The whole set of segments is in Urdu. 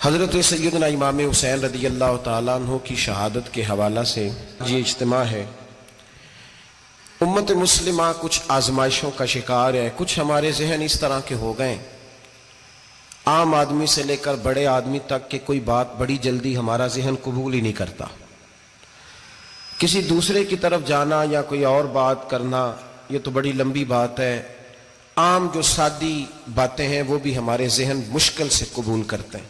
حضرت سیدنا امام حسین رضی اللہ تعالیٰ عنہ کی شہادت کے حوالہ سے یہ اجتماع ہے۔ امت مسلمہ کچھ آزمائشوں کا شکار ہے، کچھ ہمارے ذہن اس طرح کے ہو گئے، عام آدمی سے لے کر بڑے آدمی تک کہ کوئی بات بڑی جلدی ہمارا ذہن قبول ہی نہیں کرتا۔ کسی دوسرے کی طرف جانا یا کوئی اور بات کرنا یہ تو بڑی لمبی بات ہے، عام جو سادی باتیں ہیں وہ بھی ہمارے ذہن مشکل سے قبول کرتے ہیں،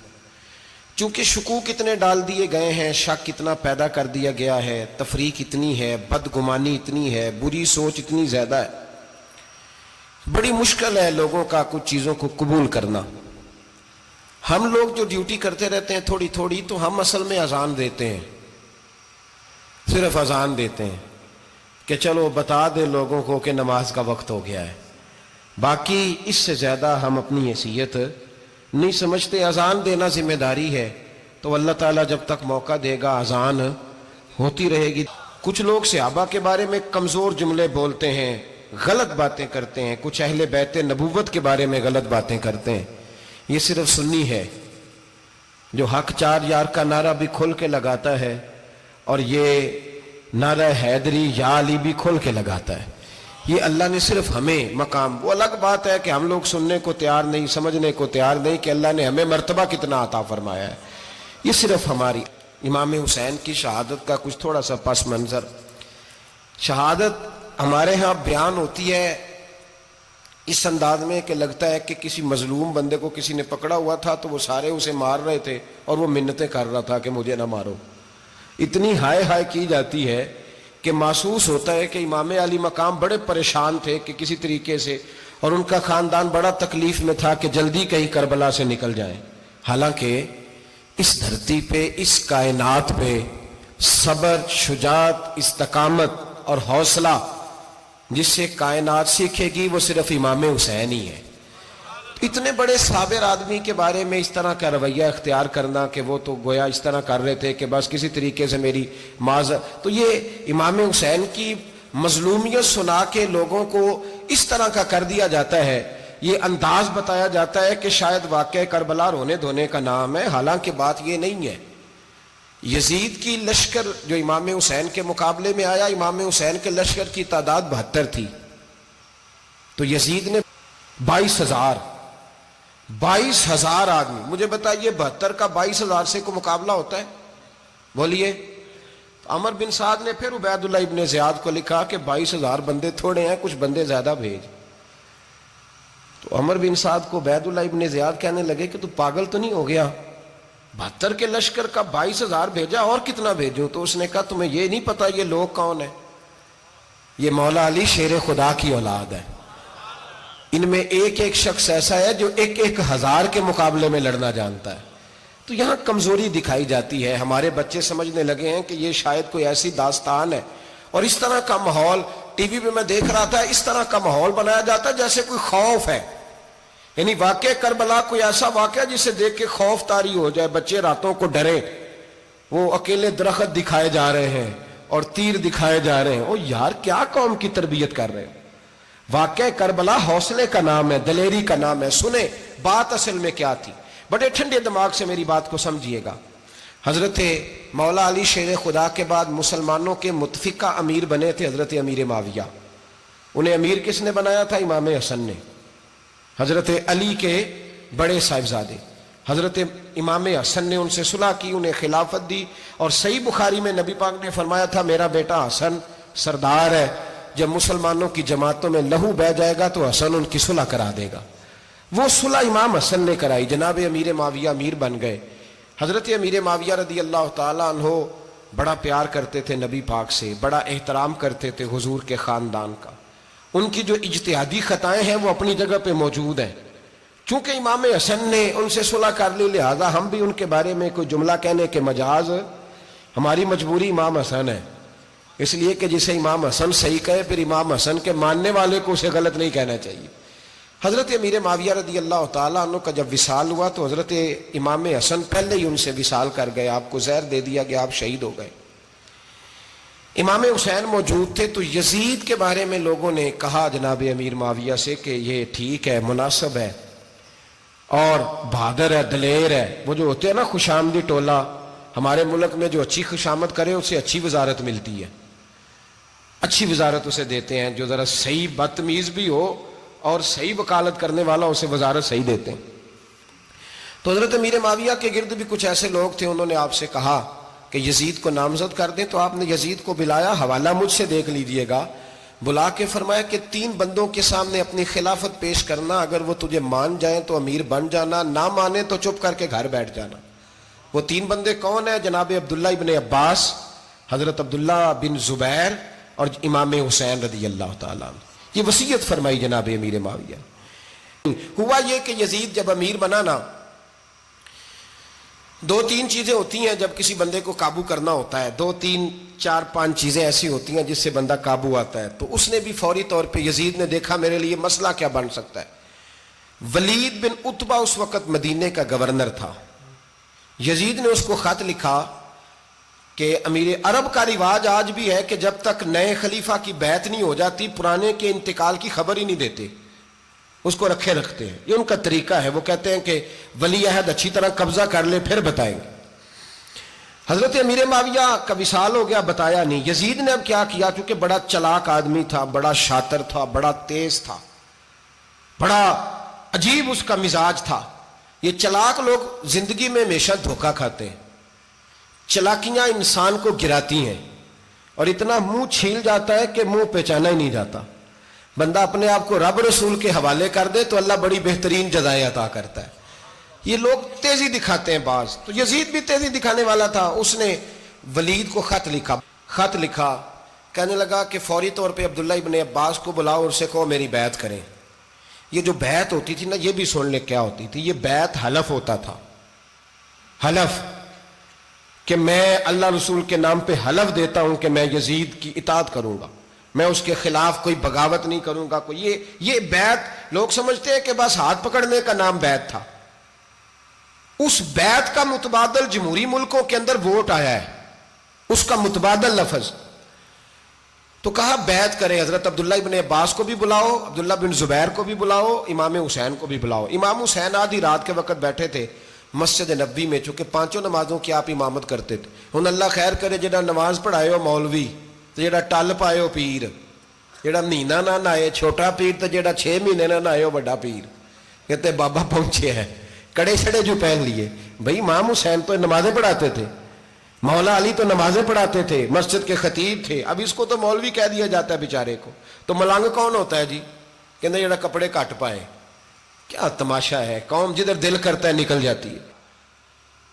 چونکہ شکوک اتنے ڈال دیے گئے ہیں، شک اتنا پیدا کر دیا گیا ہے، تفریق اتنی ہے، بدگمانی اتنی ہے، بری سوچ اتنی زیادہ ہے، بڑی مشکل ہے لوگوں کا کچھ چیزوں کو قبول کرنا۔ ہم لوگ جو ڈیوٹی کرتے رہتے ہیں تھوڑی تھوڑی، تو ہم اصل میں اذان دیتے ہیں، صرف اذان دیتے ہیں کہ چلو بتا دے لوگوں کو کہ نماز کا وقت ہو گیا ہے، باقی اس سے زیادہ ہم اپنی حیثیت نہیں سمجھتے۔ اذان دینا ذمہ داری ہے، تو اللہ تعالیٰ جب تک موقع دے گا اذان ہوتی رہے گی۔ کچھ لوگ صحابہ کے بارے میں کمزور جملے بولتے ہیں، غلط باتیں کرتے ہیں، کچھ اہل بیت نبوت کے بارے میں غلط باتیں کرتے ہیں، یہ صرف سنی ہے جو حق چار یار کا نعرہ بھی کھل کے لگاتا ہے، اور یہ نعرہ حیدری یا علی بھی کھل کے لگاتا ہے۔ یہ اللہ نے صرف ہمیں مقام، وہ الگ بات ہے کہ ہم لوگ سننے کو تیار نہیں، سمجھنے کو تیار نہیں کہ اللہ نے ہمیں مرتبہ کتنا عطا فرمایا ہے، یہ صرف ہماری۔ امام حسین کی شہادت کا کچھ تھوڑا سا پس منظر۔ شہادت ہمارے ہاں بیان ہوتی ہے اس انداز میں کہ لگتا ہے کہ کسی مظلوم بندے کو کسی نے پکڑا ہوا تھا تو وہ سارے اسے مار رہے تھے اور وہ منتیں کر رہا تھا کہ مجھے نہ مارو، اتنی ہائے ہائے کی جاتی ہے کہ محسوس ہوتا ہے کہ امام علی مقام بڑے پریشان تھے کہ کسی طریقے سے، اور ان کا خاندان بڑا تکلیف میں تھا کہ جلدی کہیں کربلا سے نکل جائیں۔ حالانکہ اس دھرتی پہ، اس کائنات پہ صبر، شجاعت، استقامت اور حوصلہ جس سے کائنات سیکھے گی وہ صرف امام حسین ہی ہے۔ اتنے بڑے صابر آدمی کے بارے میں اس طرح کا رویہ اختیار کرنا کہ وہ تو گویا اس طرح کر رہے تھے کہ بس کسی طریقے سے میری تو یہ امام حسین کی مظلومیت سنا کے لوگوں کو اس طرح کا کر دیا جاتا ہے، یہ انداز بتایا جاتا ہے کہ شاید واقعہ کربلا رونے دھونے کا نام ہے، حالانکہ بات یہ نہیں ہے۔ یزید کی لشکر جو امام حسین کے مقابلے میں آیا، امام حسین کے لشکر کی تعداد 72 تھی، تو یزید نے 22,000 آدمی، مجھے بتائیے 72 کا 22,000 سے کو مقابلہ ہوتا ہے؟ بولیے۔ عمر بن سعد نے پھر عبید اللہ ابن زیاد کو لکھا کہ 22,000 بندے تھوڑے ہیں، کچھ بندے زیادہ بھیج۔ تو عمر بن سعد کو عبید اللہ ابن زیاد کہنے لگے کہ تو پاگل تو نہیں ہو گیا، 72 کے لشکر کا 22,000 بھیجا، اور کتنا بھیجوں؟ تو اس نے کہا تمہیں یہ نہیں پتا یہ لوگ کون ہیں؟ یہ مولا علی شیر خدا کی اولاد ہے، ان میں ایک ایک شخص ایسا ہے جو 1,000 کے مقابلے میں لڑنا جانتا ہے۔ تو یہاں کمزوری دکھائی جاتی ہے، ہمارے بچے سمجھنے لگے ہیں کہ یہ شاید کوئی ایسی داستان ہے، اور اس طرح کا ماحول ٹی وی پہ میں دیکھ رہا تھا، اس طرح کا ماحول بنایا جاتا ہے جیسے کوئی خوف ہے، یعنی واقع کربلا کوئی ایسا واقعہ جسے دیکھ کے خوف طاری ہو جائے، بچے راتوں کو ڈرے، وہ اکیلے درخت دکھائے جا رہے ہیں اور تیر دکھائے جا رہے ہیں۔ او یار کیا قوم کی تربیت کر رہے ہیں؟ واقعہ کربلا حوصلے کا نام ہے، دلیری کا نام ہے۔ سنیں بات اصل میں کیا تھی، بڑے ٹھنڈے دماغ سے میری بات کو سمجھیے گا۔ حضرت مولا علی شیر خدا کے بعد مسلمانوں کے متفقہ امیر بنے تھے حضرت امیر معاویہ۔ انہیں امیر کس نے بنایا تھا؟ امام حسن نے، حضرت علی کے بڑے صاحبزادے۔ حضرت امام حسن نے ان سے صلح کی، انہیں خلافت دی، اور صحیح بخاری میں نبی پاک نے فرمایا تھا میرا بیٹا حسن سردار ہے، جب مسلمانوں کی جماعتوں میں لہو بہ جائے گا تو حسن ان کی صلح کرا دے گا۔ وہ صلح امام حسن نے کرائی، جناب امیر معاویہ امیر بن گئے۔ حضرت امیر معاویہ رضی اللہ تعالیٰ عنہ بڑا پیار کرتے تھے نبی پاک سے، بڑا احترام کرتے تھے حضور کے خاندان کا، ان کی جو اجتہادی خطائیں ہیں وہ اپنی جگہ پہ موجود ہیں، چونکہ امام حسن نے ان سے صلح کر لی، لہذا ہم بھی ان کے بارے میں کوئی جملہ کہنے کے مجاز، ہماری مجبوری امام حسن ہے، اس لیے کہ جسے امام حسن صحیح کہے پھر امام حسن کے ماننے والے کو اسے غلط نہیں کہنا چاہیے۔ حضرت امیر معاویہ رضی اللہ تعالیٰ عنہ کا جب وصال ہوا تو حضرت امام حسن پہلے ہی ان سے وصال کر گئے، آپ کو زہر دے دیا گیا، آپ شہید ہو گئے۔ امام حسین موجود تھے، تو یزید کے بارے میں لوگوں نے کہا جناب امیر معاویہ سے کہ یہ ٹھیک ہے، مناسب ہے، اور بہادر ہے، دلیر ہے. وہ جو ہوتے ہیں نا خوش آمدی ٹولہ، ہمارے ملک میں جو اچھی خوشامد کرے اسے اچھی وزارت ملتی ہے، اچھی وزارت اسے دیتے ہیں. جو ذرا صحیح بدتمیز بھی ہو اور صحیح وکالت کرنے والا اسے وزارت صحیح دیتے ہیں. تو حضرت امیر معاویہ کے گرد بھی کچھ ایسے لوگ تھے، انہوں نے آپ سے کہا کہ یزید کو نامزد کر دیں. تو آپ نے یزید کو بلایا، حوالہ مجھ سے دیکھ لیجئے گا، بلا کے فرمایا کہ 3 بندوں کے سامنے اپنی خلافت پیش کرنا، اگر وہ تجھے مان جائیں تو امیر بن جانا، نہ مانے تو چپ کر کے گھر بیٹھ جانا. وہ 3 بندے کون ہیں؟ جناب عبداللہ ابن عباس، حضرت عبداللہ بن زبیر اور امام حسین رضی اللہ تعالیٰ عنہ. یہ وصیت فرمائی جناب امیر معاویہ. ہوا یہ کہ یزید جب امیر بنا نا، 2-3 چیزیں ہوتی ہیں جب کسی بندے کو قابو کرنا ہوتا ہے، 2-3-4-5 چیزیں ایسی ہوتی ہیں جس سے بندہ قابو آتا ہے. تو اس نے بھی فوری طور پہ، یزید نے دیکھا میرے لیے مسئلہ کیا بن سکتا ہے. ولید بن عتبہ اس وقت مدینے کا گورنر تھا. یزید نے اس کو خط لکھا کہ امیر عرب کا رواج آج بھی ہے کہ جب تک نئے خلیفہ کی بیعت نہیں ہو جاتی پرانے کے انتقال کی خبر ہی نہیں دیتے، اس کو رکھے رکھتے ہیں. یہ ان کا طریقہ ہے. وہ کہتے ہیں کہ ولی عہد اچھی طرح قبضہ کر لے پھر بتائیں گے. حضرت امیر معاویہ کا وصال ہو گیا، بتایا نہیں. یزید نے اب کیا کیا، چونکہ بڑا چلاک آدمی تھا، بڑا شاطر تھا، بڑا تیز تھا، بڑا عجیب اس کا مزاج تھا. یہ چلاک لوگ زندگی میں ہمیشہ دھوکہ کھاتے ہیں، چلاکیاں انسان کو گراتی ہیں اور اتنا منہ چھیل جاتا ہے کہ منہ پہچانا ہی نہیں جاتا. بندہ اپنے آپ کو رب رسول کے حوالے کر دے تو اللہ بڑی بہترین جزائیں عطا کرتا ہے. یہ لوگ تیزی دکھاتے ہیں بعض. تو یزید بھی تیزی دکھانے والا تھا. اس نے ولید کو خط لکھا کہنے لگا کہ فوری طور پہ عبداللہ ابن عباس کو بلاؤ اور اسے کہو میری بیعت کریں. یہ جو بیعت ہوتی تھی نا، یہ بھی سن لے کیا ہوتی تھی. یہ بیعت حلف ہوتا تھا، حلف کہ میں اللہ رسول کے نام پہ حلف دیتا ہوں کہ میں یزید کی اطاعت کروں گا، میں اس کے خلاف کوئی بغاوت نہیں کروں گا. کوئی یہ بیعت لوگ سمجھتے ہیں کہ بس ہاتھ پکڑنے کا نام بیعت تھا. اس بیعت کا متبادل جمہوری ملکوں کے اندر ووٹ آیا ہے، اس کا متبادل لفظ. تو کہا بیعت کرے. حضرت عبداللہ ابن عباس کو بھی بلاؤ، عبداللہ بن زبیر کو بھی بلاؤ، امام حسین کو بھی بلاؤ. امام حسین آدھی رات کے وقت بیٹھے تھے مسجد نبوی میں، چونکہ 5 نمازوں کی آپ امامت کرتے تھے. ہن اللہ خیر کرے جڑا نماز پڑھائے ہو مولوی تو جڑا ٹل پائے ہو پیر، جڑا مہینہ نہ نہائے چھوٹا پیر تو جڑا 6 مہینے نہ نہائے ہو بڑا پیر. کہتے بابا پہنچے ہیں، کڑے چھڑے جو پہن لیے. بھائی امام حسین تو نمازیں پڑھاتے تھے، مولا علی تو نمازیں پڑھاتے تھے، مسجد کے خطیب تھے. اب اس کو تو مولوی کہہ دیا جاتا ہے بیچارے کو. تو ملنگ کون ہوتا ہے جی؟ کہتے جڑا کپڑے کٹ پائے. کیا تماشا ہے، قوم جدھر دل کرتا ہے نکل جاتی ہے.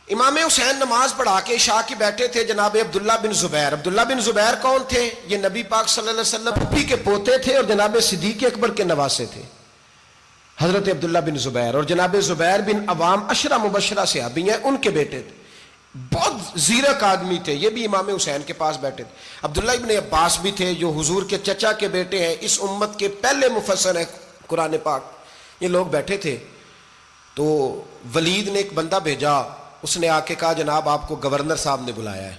امام حسین نماز پڑھا کے عشاء کی بیٹھے تھے جناب عبداللہ بن زبیر. عبداللہ بن زبیر کون تھے؟ یہ نبی پاک صلی اللہ علیہ وسلم پھپھی کے پوتے تھے اور جناب صدیق اکبر کے نواسے تھے. حضرت عبداللہ بن زبیر اور جناب زبیر بن عوام عشرہ مبشرہ صحابی ہیں، ان کے بیٹے تھے. بہت زیرک آدمی تھے. یہ بھی امام حسین کے پاس بیٹھے تھے. عبداللہ ابن عباس بھی تھے جو حضور کے چچا کے بیٹے ہیں، اس امت کے پہلے مفسر ہیں قرآن پاک. یہ لوگ بیٹھے تھے. تو ولید نے ایک بندہ بھیجا، اس نے آ کے کہا جناب آپ کو گورنر صاحب نے بلایا ہے.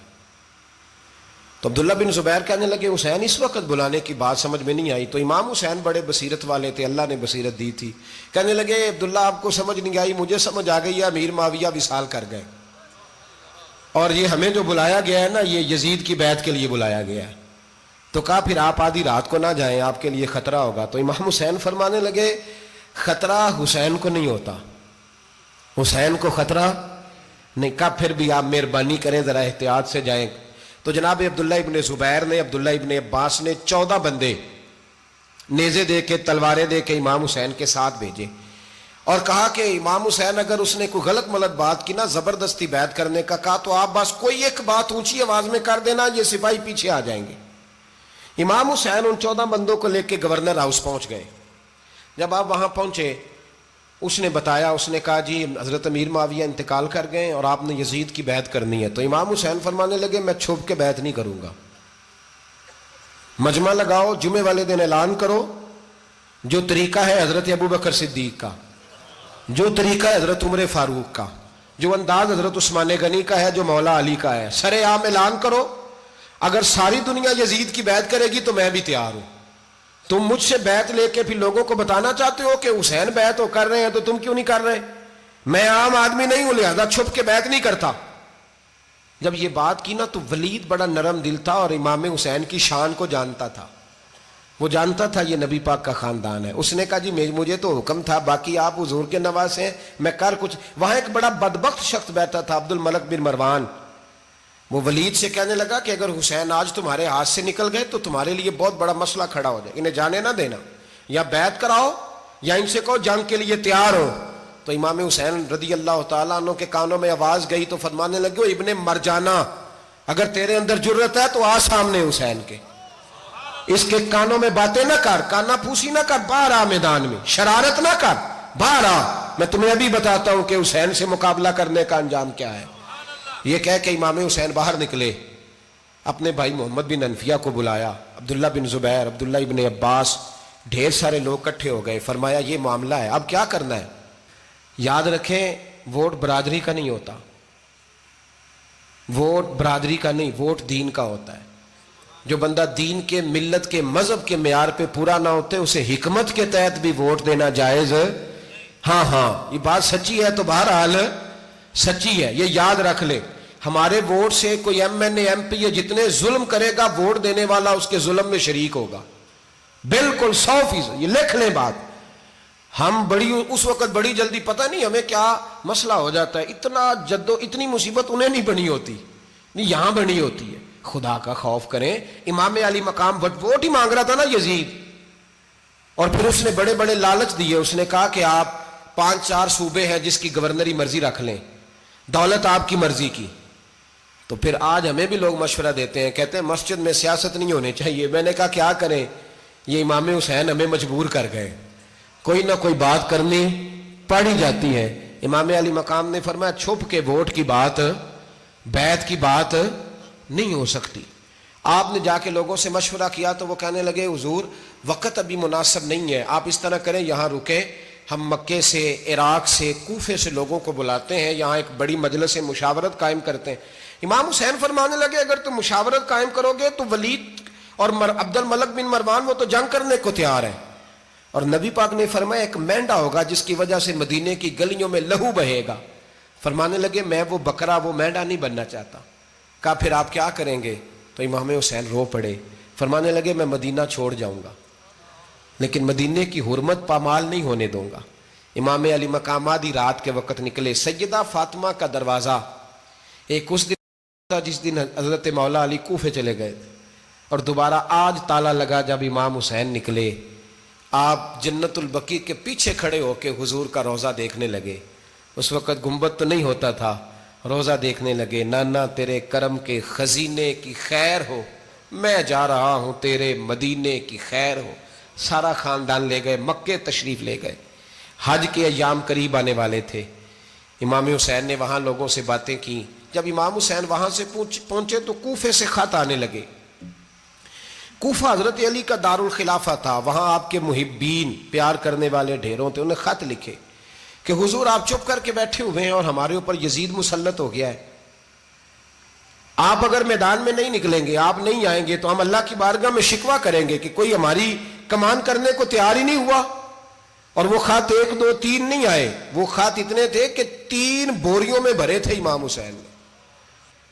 تو عبداللہ بن زبیر کہنے لگے حسین اس وقت بلانے کی بات سمجھ میں نہیں آئی. تو امام حسین بڑے بصیرت والے تھے، اللہ نے بصیرت دی تھی. کہنے لگے عبداللہ آپ کو سمجھ نہیں آئی، مجھے سمجھ آ گئی ہے، امیر معاویہ وصال کر گئے اور یہ ہمیں جو بلایا گیا ہے نا یہ یزید کی بیعت کے لیے بلایا گیا ہے. تو کہا پھر آپ آدھی رات کو نہ جائیں، آپ کے لیے خطرہ ہوگا. تو امام حسین فرمانے لگے خطرہ حسین کو نہیں ہوتا، حسین کو خطرہ نہیں. کہا پھر بھی آپ مہربانی کریں ذرا احتیاط سے جائیں. تو جناب عبداللہ ابن زبیر نے، عبداللہ ابن عباس نے 14 بندے نیزے دے کے تلواریں دے کے امام حسین کے ساتھ بھیجے اور کہا کہ امام حسین اگر اس نے کوئی غلط ملت بات کی نا، زبردستی بیعت کرنے کا کہا تو آپ بس کوئی ایک بات اونچی آواز میں کر دینا، یہ سپاہی پیچھے آ جائیں گے. امام حسین ان 14 بندوں کو لے کے گورنر ہاؤس پہنچ گئے. جب آپ وہاں پہنچے اس نے بتایا، اس نے کہا جی حضرت امیر معاویہ انتقال کر گئے اور آپ نے یزید کی بیعت کرنی ہے. تو امام حسین فرمانے لگے میں چھپ کے بیعت نہیں کروں گا. مجمع لگاؤ، جمعے والے دن اعلان کرو، جو طریقہ ہے حضرت ابو بکر صدیق کا، جو طریقہ ہے حضرت عمر فاروق کا، جو انداز حضرت عثمان غنی کا ہے، جو مولا علی کا ہے، سر عام اعلان کرو. اگر ساری دنیا یزید کی بیعت کرے گی تو میں بھی تیار ہوں. تم مجھ سے بیعت لے کے پھر لوگوں کو بتانا چاہتے ہو کہ حسین بیعت ہو کر رہے ہیں تو تم کیوں نہیں کر رہے؟ میں عام آدمی نہیں ہوں لہذا چھپ کے بیعت نہیں کرتا. جب یہ بات کی نا تو ولید بڑا نرم دل تھا اور امام حسین کی شان کو جانتا تھا. وہ جانتا تھا یہ نبی پاک کا خاندان ہے. اس نے کہا جی مجھے تو حکم تھا، باقی آپ حضور کے نواز ہیں، میں کر کچھ. وہاں ایک بڑا بدبخت شخص بیٹھا تھا، عبد الملک بن مروان. وہ ولید سے کہنے لگا کہ اگر حسین آج تمہارے ہاتھ سے نکل گئے تو تمہارے لیے بہت بڑا مسئلہ کھڑا ہو جائے، انہیں جانے نہ دینا، یا بیعت کراؤ یا ان سے کہو جنگ کے لیے تیار ہو. تو امام حسین رضی اللہ تعالیٰ عنہ کے کانوں میں آواز گئی تو فرمانے لگے، ابن مرجانہ اگر تیرے اندر جرت ہے تو آ سامنے حسین کے، اس کے کانوں میں باتیں نہ کر، کانا پھوسی نہ کر، باہر آ میدان میں، شرارت نہ کر، باہر آ، میں تمہیں ابھی بتاتا ہوں کہ حسین سے مقابلہ کرنے کا انجام کیا ہے. یہ کہہ کہ امام حسین باہر نکلے، اپنے بھائی محمد بن انفیہ کو بلایا، عبداللہ بن زبیر، عبداللہ ابن عباس، ڈھیر سارے لوگ اکٹھے ہو گئے. فرمایا یہ معاملہ ہے، اب کیا کرنا ہے. یاد رکھیں ووٹ برادری کا نہیں ہوتا، ووٹ برادری کا نہیں، ووٹ دین کا ہوتا ہے. جو بندہ دین کے، ملت کے، مذہب کے معیار پہ پورا نہ ہوتے اسے حکمت کے تحت بھی ووٹ دینا جائز. ہاں یہ بات سچی ہے تو بہرحال سچی ہے، یہ یاد رکھ لے. ہمارے ووٹ سے کوئی ایم این اے، ایم پی اے جتنے ظلم کرے گا، ووٹ دینے والا اس کے ظلم میں شریک ہوگا، بالکل 100%. یہ لکھ لیں بات. ہم اس وقت بڑی جلدی، پتہ نہیں ہمیں کیا مسئلہ ہو جاتا ہے، اتنا اتنی مصیبت انہیں نہیں بنی ہوتی، نہیں یہاں بنی ہوتی ہے. خدا کا خوف کریں. امام علی مقام ووٹ ہی مانگ رہا تھا نا یزید، اور پھر اس نے بڑے بڑے لالچ دیے. اس نے کہا کہ آپ 5-4 صوبے ہیں جس کی گورنری مرضی رکھ لیں، دولت آپ کی مرضی کی. تو پھر آج ہمیں بھی لوگ مشورہ دیتے ہیں، کہتے ہیں مسجد میں سیاست نہیں ہونی چاہیے. میں نے کہا کیا کریں، یہ امام حسین ہمیں مجبور کر گئے، کوئی نہ کوئی بات کرنی پڑ ہی جاتی ہے. امام علی مقام نے فرمایا چھپ کے ووٹ کی بات، بیعت کی بات نہیں ہو سکتی. آپ نے جا کے لوگوں سے مشورہ کیا تو وہ کہنے لگے حضور وقت ابھی مناسب نہیں ہے، آپ اس طرح کریں یہاں رکے، ہم مکے سے، عراق سے، کوفے سے لوگوں کو بلاتے ہیں، یہاں ایک بڑی مجلس مشاورت قائم کرتے ہیں. امام حسین فرمانے لگے اگر تم مشاورت قائم کرو گے تو ولید اور عبد الملک بن مروان وہ تو جنگ کرنے کو تیار ہیں، اور نبی پاک نے فرمایا ایک مینڈا ہوگا جس کی وجہ سے مدینے کی گلیوں میں لہو بہے گا. فرمانے لگے میں وہ بکرا، وہ مینڈا نہیں بننا چاہتا. کہا پھر آپ کیا کریں گے؟ تو امام حسین رو پڑے، فرمانے لگے میں مدینہ چھوڑ جاؤں گا لیکن مدینے کی حرمت پامال نہیں ہونے دوں گا. امام علی مقام آدھی رات کے وقت نکلے. سیدہ فاطمہ کا دروازہ ایک اس دن تھا جس دن حضرت مولا علی کوفے چلے گئے تھے، اور دوبارہ آج تالا لگا جب امام حسین نکلے. آپ جنت البقیع کے پیچھے کھڑے ہو کے حضور کا روضہ دیکھنے لگے. اس وقت گنبد تو نہیں ہوتا تھا، روضہ دیکھنے لگے. نانا تیرے کرم کے خزینے کی خیر ہو، میں جا رہا ہوں تیرے مدینے کی خیر ہو. سارا خاندان لے گئے، مکے تشریف لے گئے. حج کے ایام قریب آنے والے تھے. امام حسین نے وہاں لوگوں سے باتیں کی. جب امام حسین وہاں سے پہنچے تو کوفے سے خط آنے لگے. کوفہ حضرت علی کا دارالخلافہ تھا، وہاں آپ کے محبین، پیار کرنے والے ڈھیروں تھے. انہیں خط لکھے کہ حضور آپ چپ کر کے بیٹھے ہوئے ہیں اور ہمارے اوپر یزید مسلط ہو گیا ہے. آپ اگر میدان میں نہیں نکلیں گے، آپ نہیں آئیں گے تو ہم اللہ کی بارگاہ میں شکوہ کریں گے کہ کوئی ہماری کمان کرنے کو تیار ہی نہیں ہوا. اور وہ خط 1 2 3 نہیں آئے، وہ خط اتنے تھے کہ 3 بوریوں میں بھرے تھے امام حسین نے،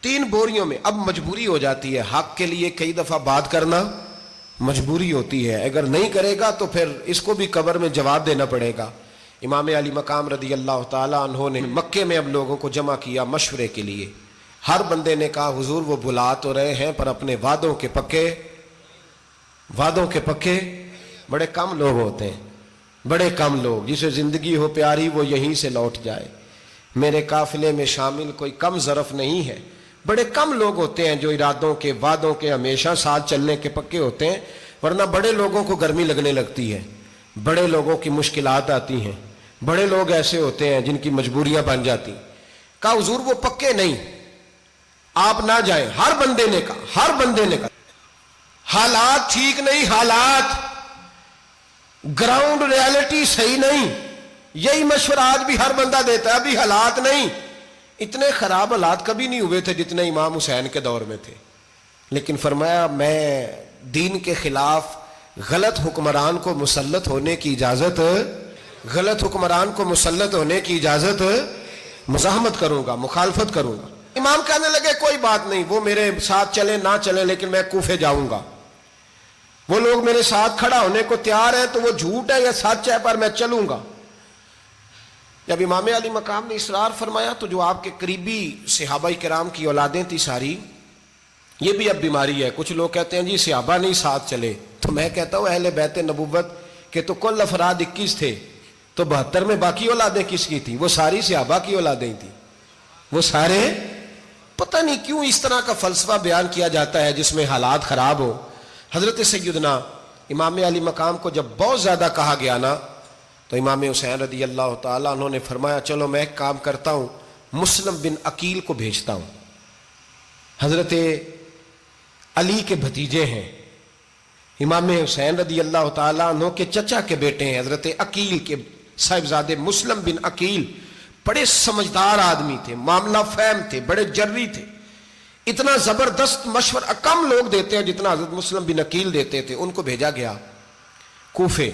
3 بوریوں میں. اب مجبوری ہو جاتی ہے، حق کے لیے کئی دفعہ بات کرنا مجبوری ہوتی ہے. اگر نہیں کرے گا تو پھر اس کو بھی قبر میں جواب دینا پڑے گا. امام علی مقام رضی اللہ تعالیٰ عنہ نے مکے میں اب لوگوں کو جمع کیا مشورے کے لیے. ہر بندے نے کہا حضور وہ بلا تو رہے ہیں پر اپنے وعدوں کے پکے. بڑے کم لوگ ہوتے ہیں، بڑے کم لوگ، جسے زندگی ہو پیاری وہ یہیں سے لوٹ جائے. میرے قافلے میں شامل کوئی کم ظرف نہیں ہے. بڑے کم لوگ ہوتے ہیں جو ارادوں کے، وعدوں کے، ہمیشہ ساتھ چلنے کے پکے ہوتے ہیں. ورنہ بڑے لوگوں کو گرمی لگنے لگتی ہے، بڑے لوگوں کی مشکلات آتی ہیں، بڑے لوگ ایسے ہوتے ہیں جن کی مجبوریاں بن جاتی. کہا حضور وہ پکے نہیں، آپ نہ جائیں. ہر بندے نے کہا حالات ٹھیک نہیں، حالات گراؤنڈ ریالٹی صحیح نہیں. یہی مشورہ آج بھی ہر بندہ دیتا ہے، ابھی حالات نہیں. اتنے خراب حالات کبھی نہیں ہوئے تھے جتنے امام حسین کے دور میں تھے. لیکن فرمایا میں دین کے خلاف غلط حکمران کو مسلط ہونے کی اجازت غلط حکمران کو مسلط ہونے کی اجازت مزاحمت کروں گا، مخالفت کروں گا۔ امام کہنے لگے کوئی بات نہیں، وہ میرے ساتھ چلے نہ چلے لیکن میں کوفے جاؤں گا، وہ لوگ میرے ساتھ کھڑا ہونے کو تیار ہے تو وہ جھوٹ ہے یا سچ ہے پر میں چلوں گا۔ جب امام علی مقام نے اصرار فرمایا تو جو آپ کے قریبی صحابہ کرام کی اولادیں تھی ساری، یہ بھی اب بیماری ہے، کچھ لوگ کہتے ہیں جی صحابہ نہیں ساتھ چلے، تو میں کہتا ہوں اہل بیت نبوت کے تو کل افراد 21 تھے، تو 72 میں باقی اولادیں کس کی تھیں؟ وہ ساری صحابہ کی اولادیں تھیں، وہ سارے۔ پتہ نہیں کیوں اس طرح کا فلسفہ بیان کیا جاتا ہے جس میں حالات خراب ہو۔ حضرت سیدنا امام علی مقام کو جب بہت زیادہ کہا گیا نا تو امام حسین رضی اللہ تعالیٰ انہوں نے فرمایا چلو میں ایک کام کرتا ہوں، مسلم بن عقیل کو بھیجتا ہوں، حضرت علی کے بھتیجے ہیں، امام حسین رضی اللہ تعالیٰ عنہ کے چچا کے بیٹے ہیں، حضرت عقیل کے صاحبزادے مسلم بن عقیل بڑے سمجھدار آدمی تھے، معاملہ فہم تھے، بڑے جری تھے، اتنا زبردست مشورہ کم لوگ دیتے ہیں جتنا حضرت مسلم بن عقیل دیتے تھے۔ ان کو بھیجا گیا کوفے۔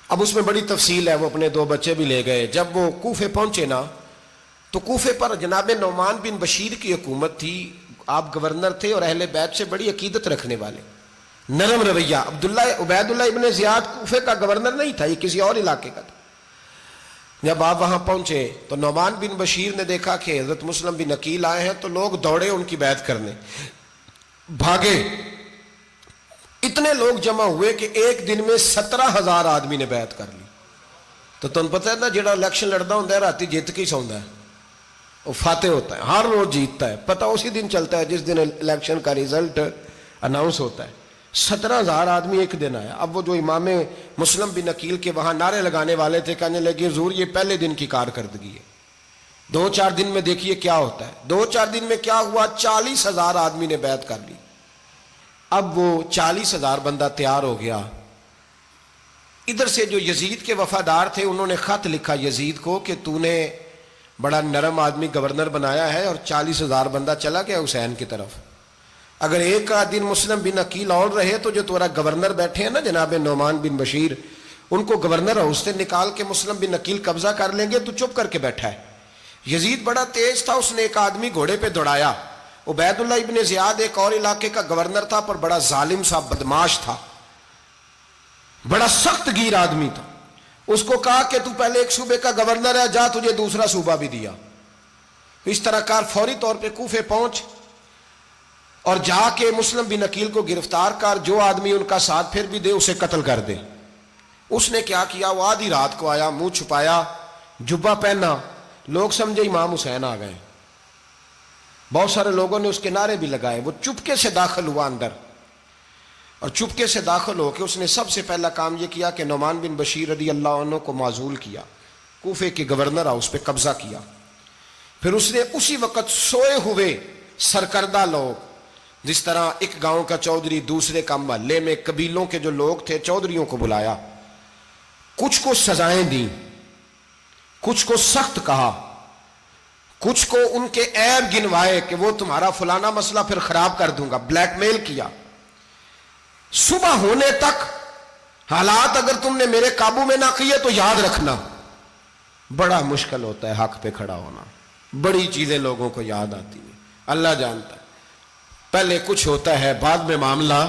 اب اس میں بڑی تفصیل ہے، وہ اپنے 2 بچے بھی لے گئے۔ جب وہ کوفے پہنچے نا تو کوفے پر جناب نعمان بن بشیر کی حکومت تھی، آپ گورنر تھے اور اہل بیت سے بڑی عقیدت رکھنے والے، نرم رویہ۔ عبید اللہ ابن زیاد کوفے کا گورنر نہیں تھا، یہ کسی اور علاقے کا تھا۔ جب آپ وہاں پہنچے تو نعمان بن بشیر نے دیکھا کہ حضرت مسلم بن عقیل آئے ہیں تو لوگ دوڑے ان کی بیعت کرنے، بھاگے، اتنے لوگ جمع ہوئے کہ ایک دن میں 17,000 آدمی نے بیعت کر لی۔ تو تم پتہ ہے نا جڑا الیکشن لڑنا ہوتا ہے راتی جیت کے سوندا ہے، وہ فاتح ہوتا ہے، ہر روز جیتتا ہے، پتہ اسی دن چلتا ہے جس دن الیکشن کا ریزلٹ اناؤنس ہوتا ہے۔ 17,000 آدمی ایک دن آیا۔ اب وہ جو امام مسلم بن عقیل کے وہاں نعرے لگانے والے تھے کہنے لگے حضور یہ پہلے دن کی کارکردگی ہے، 2-4 دن میں دیکھیے کیا ہوتا ہے۔ 2-4 دن میں کیا ہوا؟ 40,000 آدمی نے بیعت کر لی۔ اب وہ 40,000 بندہ تیار ہو گیا۔ ادھر سے جو یزید کے وفادار تھے انہوں نے خط لکھا یزید کو کہ تو نے بڑا نرم آدمی گورنر بنایا ہے اور 40,000 بندہ چلا گیا حسین کی طرف، اگر ایک دن مسلم بن عقیل اور رہے تو جو تمہارا گورنر بیٹھے ہیں نا جناب نعمان بن بشیر، ان کو گورنر ہاؤس سے نکال کے مسلم بن عقیل قبضہ کر لیں گے، تو چپ کر کے بیٹھا ہے۔ یزید بڑا تیز تھا، اس نے ایک آدمی گھوڑے پہ دوڑایا۔ عبید اللہ ابن زیاد ایک اور علاقے کا گورنر تھا پر بڑا ظالم سا بدماش تھا، بڑا سخت گیر آدمی تھا۔ اس کو کہا کہ تو پہلے ایک صوبے کا گورنر ہے، جا تجھے دوسرا صوبہ بھی دیا۔ اس طرح کار فوری طور پہ کوفے پہنچ اور جا کے مسلم بن عقیل کو گرفتار کر، جو آدمی ان کا ساتھ پھر بھی دے اسے قتل کر دے۔ اس نے کیا کیا؟ وہ آدھی رات کو آیا، منہ چھپایا، جبہ پہنا، لوگ سمجھے امام حسین آ گئے۔ بہت سارے لوگوں نے اس کے نعرے بھی لگائے۔ وہ چپکے سے داخل ہوا اندر، اور چپکے سے داخل ہو کے اس نے سب سے پہلا کام یہ کیا کہ نعمان بن بشیر رضی اللہ عنہ کو معزول کیا، کوفے کے گورنر ہاؤس پہ قبضہ کیا۔ پھر اس نے اسی وقت سوئے ہوئے سرکردہ لوگ، جس طرح ایک گاؤں کا چودھری دوسرے کا محلے میں قبیلوں کے جو لوگ تھے چودھریوں کو بلایا، کچھ کو سزائیں دیں، کچھ کو سخت کہا، کچھ کو ان کے عیب گنوائے کہ وہ تمہارا فلانا مسئلہ پھر خراب کر دوں گا، بلیک میل کیا۔ صبح ہونے تک حالات اگر تم نے میرے قابو میں نہ کیے تو یاد رکھنا بڑا مشکل ہوتا ہے حق پہ کھڑا ہونا، بڑی چیزیں لوگوں کو یاد آتی ہیں، اللہ جانتا ہے۔ پہلے کچھ ہوتا ہے، بعد میں معاملہ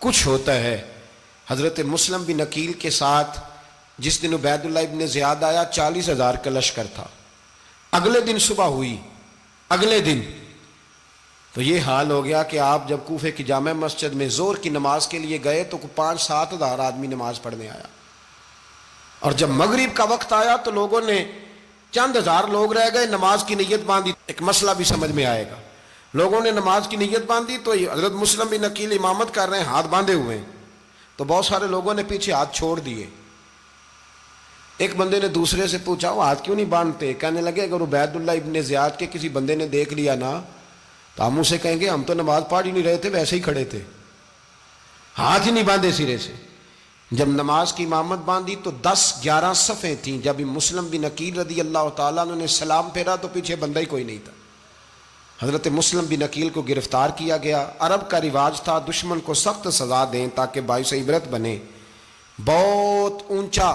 کچھ ہوتا ہے۔ حضرت مسلم بن عقیل کے ساتھ جس دن عبید اللہ ابن زیاد آیا 40,000 کا لشکر تھا۔ اگلے دن صبح ہوئی، اگلے دن تو یہ حال ہو گیا کہ آپ جب کوفے کی جامع مسجد میں ظہر کی نماز کے لیے گئے تو 5-7 ہزار آدمی نماز پڑھنے آیا، اور جب مغرب کا وقت آیا تو لوگوں نے چند ہزار لوگ رہ گئے، نماز کی نیت باندھی۔ ایک مسئلہ بھی سمجھ میں آئے گا، لوگوں نے نماز کی نیت باندھی تو حضرت مسلم بن عقیل امامت کر رہے ہیں، ہاتھ باندھے ہوئے ہیں، تو بہت سارے لوگوں نے پیچھے ہاتھ چھوڑ دیے۔ ایک بندے نے دوسرے سے پوچھا وہ ہاتھ کیوں نہیں باندھتے؟ کہنے لگے اگر عبید اللہ ابن زیاد کے کسی بندے نے دیکھ لیا نا تو ہم اسے کہیں گے ہم تو نماز پڑھ ہی نہیں رہے تھے، ویسے ہی کھڑے تھے، ہاتھ ہی نہیں باندھے سرے سے۔ جب نماز کی امامت باندھی تو 10-11 صفیں تھیں۔ جب مسلم بن عقیل رضی اللہ تعالیٰ نے سلام پھیرا تو پیچھے بندہ ہی کوئی نہیں تھا۔ حضرت مسلم بن عقیل کو گرفتار کیا گیا۔ عرب کا رواج تھا دشمن کو سخت سزا دیں تاکہ باعث عبرت بنے۔ بہت اونچا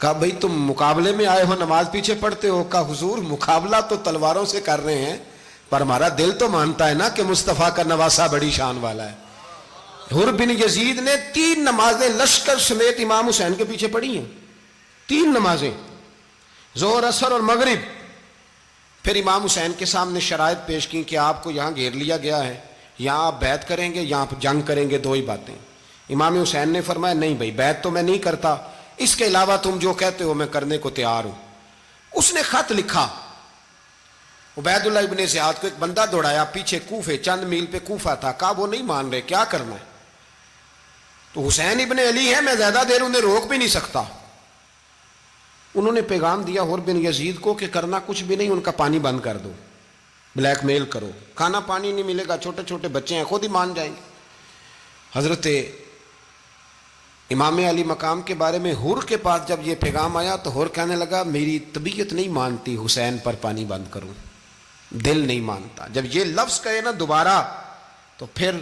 کہا بھئی تم مقابلے میں آئے ہو نماز پیچھے پڑھتے ہو؟ کہا حضور مقابلہ تو تلواروں سے کر رہے ہیں پر ہمارا دل تو مانتا ہے نا کہ مصطفیٰ کا نواسہ بڑی شان والا ہے۔ حر بن یزید نے 3 نمازیں لشکر سمیت امام حسین کے پیچھے پڑھی ہیں، 3 نمازیں، ظہر اثر اور مغرب۔ پھر امام حسین کے سامنے شرائط پیش کی کہ آپ کو یہاں گھیر لیا گیا ہے، یہاں آپ بیعت کریں گے، یہاں آپ جنگ کریں گے، 2 ہی باتیں۔ امام حسین نے فرمایا نہیں بھائی بیعت تو میں نہیں کرتا، اس کے علاوہ تم جو کہتے ہو میں کرنے کو تیار ہوں۔ اس نے خط لکھا، عبید اللہ ابن زیاد کو ایک بندہ دوڑایا پیچھے کوفے، چند میل پہ کوفہ تھا، کہا وہ نہیں مان رہے، کیا کرنا ہے؟ تو حسین ابن علی ہے، میں زیادہ دیر انہیں روک بھی نہیں سکتا۔ انہوں نے پیغام دیا حر بن یزید کو کہ کرنا کچھ بھی نہیں، ان کا پانی بند کر دو، بلیک میل کرو، کھانا پانی نہیں ملے گا، چھوٹے چھوٹے بچے ہیں خود ہی مان جائیں گے۔ حضرت امام علی مقام کے بارے میں حر کے پاس جب یہ پیغام آیا تو حر کہنے لگا میری طبیعت نہیں مانتی حسین پر پانی بند کروں، دل نہیں مانتا۔ جب یہ لفظ کہے نا دوبارہ تو پھر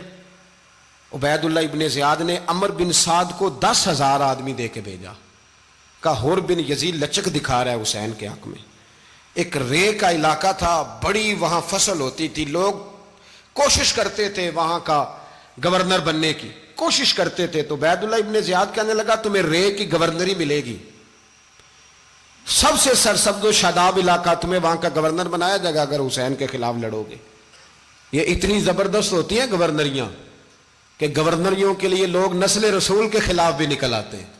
عبید اللہ ابن زیاد نے عمر بن سعد کو 10,000 آدمی دے کے بھیجا، کہا حر بن یزید لچک دکھا رہا ہے حسین کے حق میں۔ ایک رے کا علاقہ تھا، بڑی وہاں فصل ہوتی تھی، لوگ کوشش کرتے تھے وہاں کا گورنر بننے کی، کوشش کرتے تھے۔ تو عبید اللہ ابن زیاد کہنے لگا تمہیں رے کی گورنری ملے گی، سب سے سرسبز و شاداب علاقہ، تمہیں وہاں کا گورنر بنایا جائے گا اگر حسین کے خلاف لڑو گے۔ یہ اتنی زبردست ہوتی ہیں گورنریاں کہ گورنریوں کے لیے لوگ نسل رسول کے خلاف بھی نکل آتے ہیں،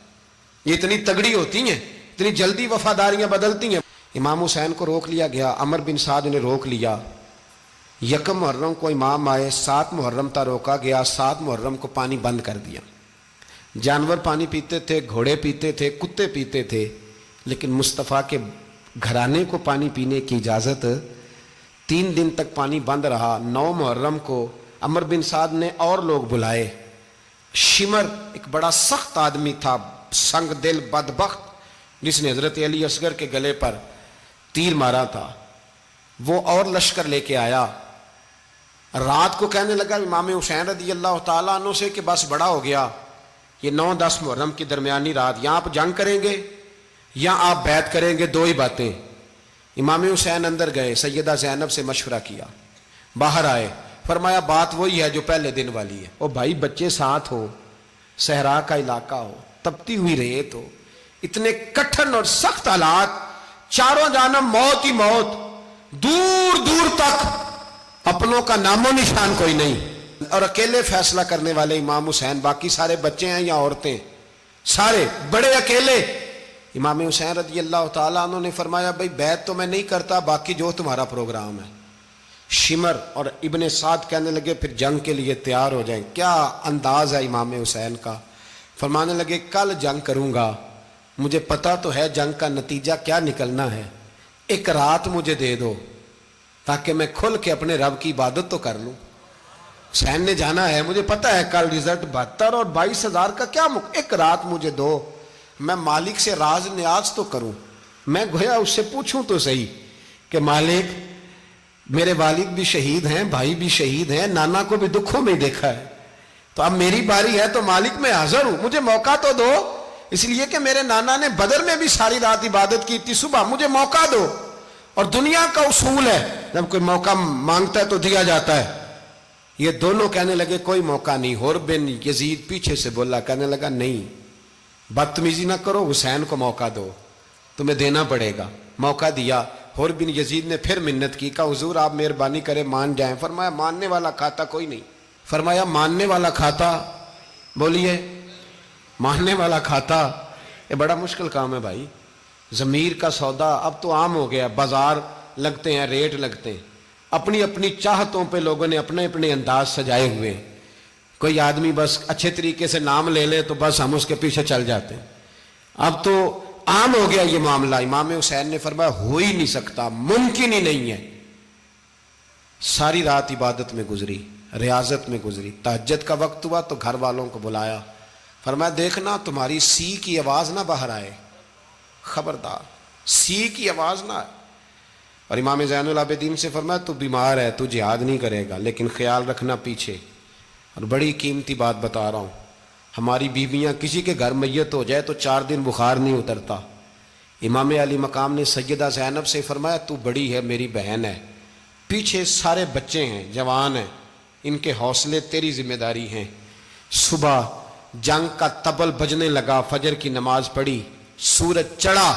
یہ اتنی تگڑی ہوتی ہیں، اتنی جلدی وفاداریاں بدلتی ہیں۔ امام حسین کو روک لیا گیا، عمر بن سعد نے روک لیا۔ 1 محرم کو امام آئے، 7 محرم تا روکا گیا، 7 محرم کو پانی بند کر دیا۔ جانور پانی پیتے تھے، گھوڑے پیتے تھے، کتے پیتے تھے، لیکن مصطفیٰ کے گھرانے کو پانی پینے کی اجازت، 3 دن تک پانی بند رہا۔ 9 محرم کو عمر بن سعد نے اور لوگ بلائے۔ شمر ایک بڑا سخت آدمی تھا، سنگ دل بدبخت، جس نے حضرت علی اصغر کے گلے پر تیر مارا تھا، وہ اور لشکر لے کے آیا۔ رات کو کہنے لگا امام حسین رضی اللہ تعالیٰ عنہ سے کہ بس بڑا ہو گیا، یہ 9-10 محرم کی درمیانی رات، یہاں آپ جنگ کریں گے یا آپ بیعت کریں گے، 2 ہی باتیں۔ امام حسین اندر گئے، سیدہ زینب سے مشورہ کیا، باہر آئے، فرمایا بات وہی ہے جو پہلے دن والی ہے۔ او بھائی بچے ساتھ ہو، صحرا کا علاقہ ہو، تپتی ہوئی ریت ہو، اتنے کٹھن اور سخت حالات، چاروں جانب موت ہی موت، دور دور تک اپنوں کا نام و نشان کوئی نہیں، اور اکیلے فیصلہ کرنے والے امام حسین، باقی سارے بچے ہیں یا عورتیں، سارے بڑے اکیلے۔ امام حسین رضی اللہ تعالیٰ عنہ نے فرمایا بھائی بیعت تو میں نہیں کرتا، باقی جو تمہارا پروگرام ہے۔ شمر اور ابن سعد کہنے لگے پھر جنگ کے لیے تیار ہو جائیں۔ کیا انداز ہے امام حسین کا، فرمانے لگے کل جنگ کروں گا، مجھے پتا تو ہے جنگ کا نتیجہ کیا نکلنا ہے، 1 رات مجھے دے دو تاکہ میں کھل کے اپنے رب کی عبادت تو کر لوں۔ حسین نے جانا ہے، مجھے پتا ہے کل رزلٹ 72 اور 22,000 کا کیا 1 رات مجھے دو، میں مالک سے راز نیاز تو کروں، میں گویا اس سے پوچھوں تو صحیح کہ مالک میرے والد بھی شہید ہیں، بھائی بھی شہید ہیں، نانا کو بھی دکھوں میں دیکھا ہے، تو اب میری باری ہے تو مالک میں حاضر ہوں، مجھے موقع تو دو، اس لیے کہ میرے نانا نے بدر میں بھی ساری رات عبادت کی تھی، صبح مجھے موقع دو۔ اور دنیا کا اصول ہے جب کوئی موقع مانگتا ہے تو دیا جاتا ہے۔ یہ دونوں کہنے لگے کوئی موقع نہیں۔ حر بن یزید پیچھے سے بولا، کہنے لگا نہیں بدتمیزی نہ کرو، حسین کو موقع دو، تمہیں دینا پڑے گا۔ موقع دیا۔ حر بن یزید نے پھر منت کی، کہا حضور آپ مہربانی کریں مان جائیں۔ فرمایا ماننے والا کھاتا کوئی نہیں۔ فرمایا ماننے والا کھاتا، بولیے ماننے والا کھاتا، یہ بڑا مشکل کام ہے بھائی۔ ضمیر کا سودا اب تو عام ہو گیا، بازار لگتے ہیں، ریٹ لگتے ہیں، اپنی اپنی چاہتوں پہ لوگوں نے اپنے اپنے انداز سجائے ہوئے ہیں۔ کوئی آدمی بس اچھے طریقے سے نام لے لے تو بس ہم اس کے پیچھے چل جاتے ہیں۔ اب تو عام ہو گیا یہ معاملہ۔ امام حسین نے فرمایا ہو ہی نہیں سکتا، ممکن ہی نہیں ہے۔ ساری رات عبادت میں گزری، ریاضت میں گزری۔ تہجد کا وقت ہوا تو گھر والوں کو بلایا، فرمایا دیکھنا تمہاری سی کی آواز نہ باہر آئے، خبردار سی کی آواز نہ آئے۔ اور امام زین العابدین سے فرمایا تو بیمار ہے، تو جہاد نہیں کرے گا، لیکن خیال رکھنا پیچھے۔ اور بڑی قیمتی بات بتا رہا ہوں، ہماری بیویاں کسی کے گھر میت ہو جائے تو 4 دن بخار نہیں اترتا، امام علی مقام نے سیدہ زینب سے فرمایا تو بڑی ہے، میری بہن ہے، پیچھے سارے بچے ہیں، جوان ہیں، ان کے حوصلے تیری ذمہ داری ہیں۔ صبح جنگ کا طبل بجنے لگا، فجر کی نماز پڑھی، سورج چڑھا،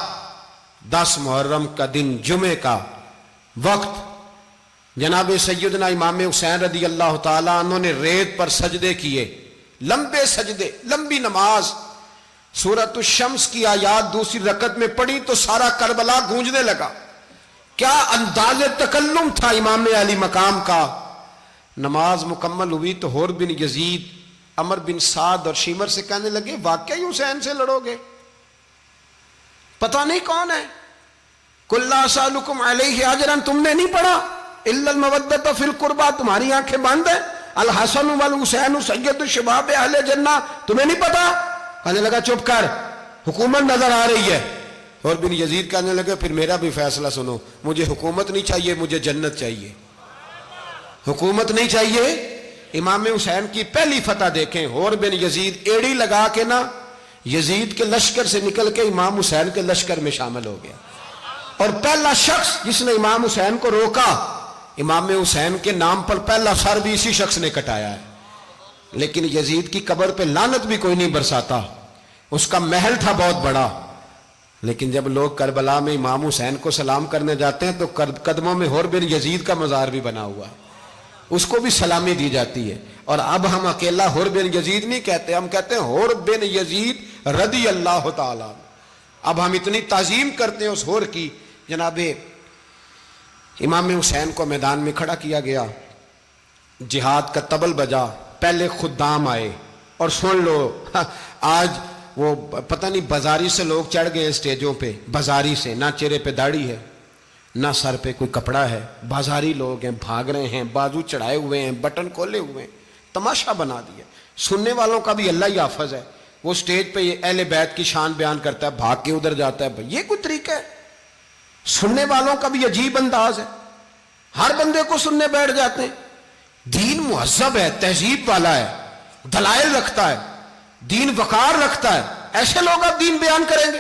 10 محرم کا دن، جمعے کا وقت، جناب سیدنا امام حسین رضی اللہ تعالیٰ عنہ نے ریت پر سجدے کیے، لمبے سجدے، لمبی نماز، سورۃ الشمس کی آیات دوسری رکعت میں پڑھی تو سارا کربلا گونجنے لگا۔ کیا انداز تکلم تھا امام علی مقام کا۔ نماز مکمل ہوئی تو حور بن یزید، عمر بن سعد اور شیمر سے کہنے لگے واقعی حسین سے لڑو گے؟ پتہ نہیں کون ہے۔ قل لا اسألکم علیہ اجرا، تم نے نہیں پڑھا؟ الا المودۃ فی القربى، تمہاری آنکھیں بند ہیں۔ الحسن والحسین سید الشباب اہل جنہ، تمہیں نہیں پتا؟ کہنے لگا چپ کر، حکومت نظر آ رہی ہے۔ اور بن یزید کہنے لگے پھر میرا بھی فیصلہ سنو، مجھے حکومت نہیں چاہیے، مجھے جنت چاہیے۔ حکومت نہیں چاہیے۔ امام حسین کی پہلی فتح دیکھیں، اور بن یزید ایڑی لگا کے نا یزید کے لشکر سے نکل کے امام حسین کے لشکر میں شامل ہو گیا، اور پہلا شخص جس نے امام حسین کو روکا، امام حسین کے نام پر پہلا سر بھی اسی شخص نے کٹایا ہے۔ لیکن یزید کی قبر پہ لعنت بھی کوئی نہیں برساتا، اس کا محل تھا بہت بڑا، لیکن جب لوگ کربلا میں امام حسین کو سلام کرنے جاتے ہیں تو قدموں میں حور بن یزید کا مزار بھی بنا ہوا ہے، اس کو بھی سلامی دی جاتی ہے۔ اور اب ہم اکیلا حور بن یزید نہیں کہتے، ہم کہتے ہیں حور بن یزید رضی اللہ تعالیٰ۔ اب ہم اتنی تعظیم کرتے ہیں اس حور کی۔ جناب امام حسین کو میدان میں کھڑا کیا گیا، جہاد کا طبل بجا، پہلے خدام آئے، اور سن لو آج وہ پتہ نہیں بازاری سے لوگ چڑھ گئے اسٹیجوں پہ، بازاری سے، نہ چہرے پہ داڑھی ہے، نہ سر پہ کوئی کپڑا ہے، بازاری لوگ ہیں، بھاگ رہے ہیں، بازو چڑھائے ہوئے ہیں، بٹن کھولے ہوئے ہیں، تماشا بنا دیا۔ سننے والوں کا بھی اللہ ہی حافظ ہے، وہ سٹیج پہ یہ اہل بیت کی شان بیان کرتا ہے، بھاگ کے ادھر جاتا ہے، یہ کوئی طریقہ ہے؟ سننے والوں کا بھی عجیب انداز ہے، ہر بندے کو سننے بیٹھ جاتے ہیں۔ دین مہذب ہے، تہذیب والا ہے، دلائل رکھتا ہے، دین وقار رکھتا ہے، ایسے لوگ اب دین بیان کریں گے؟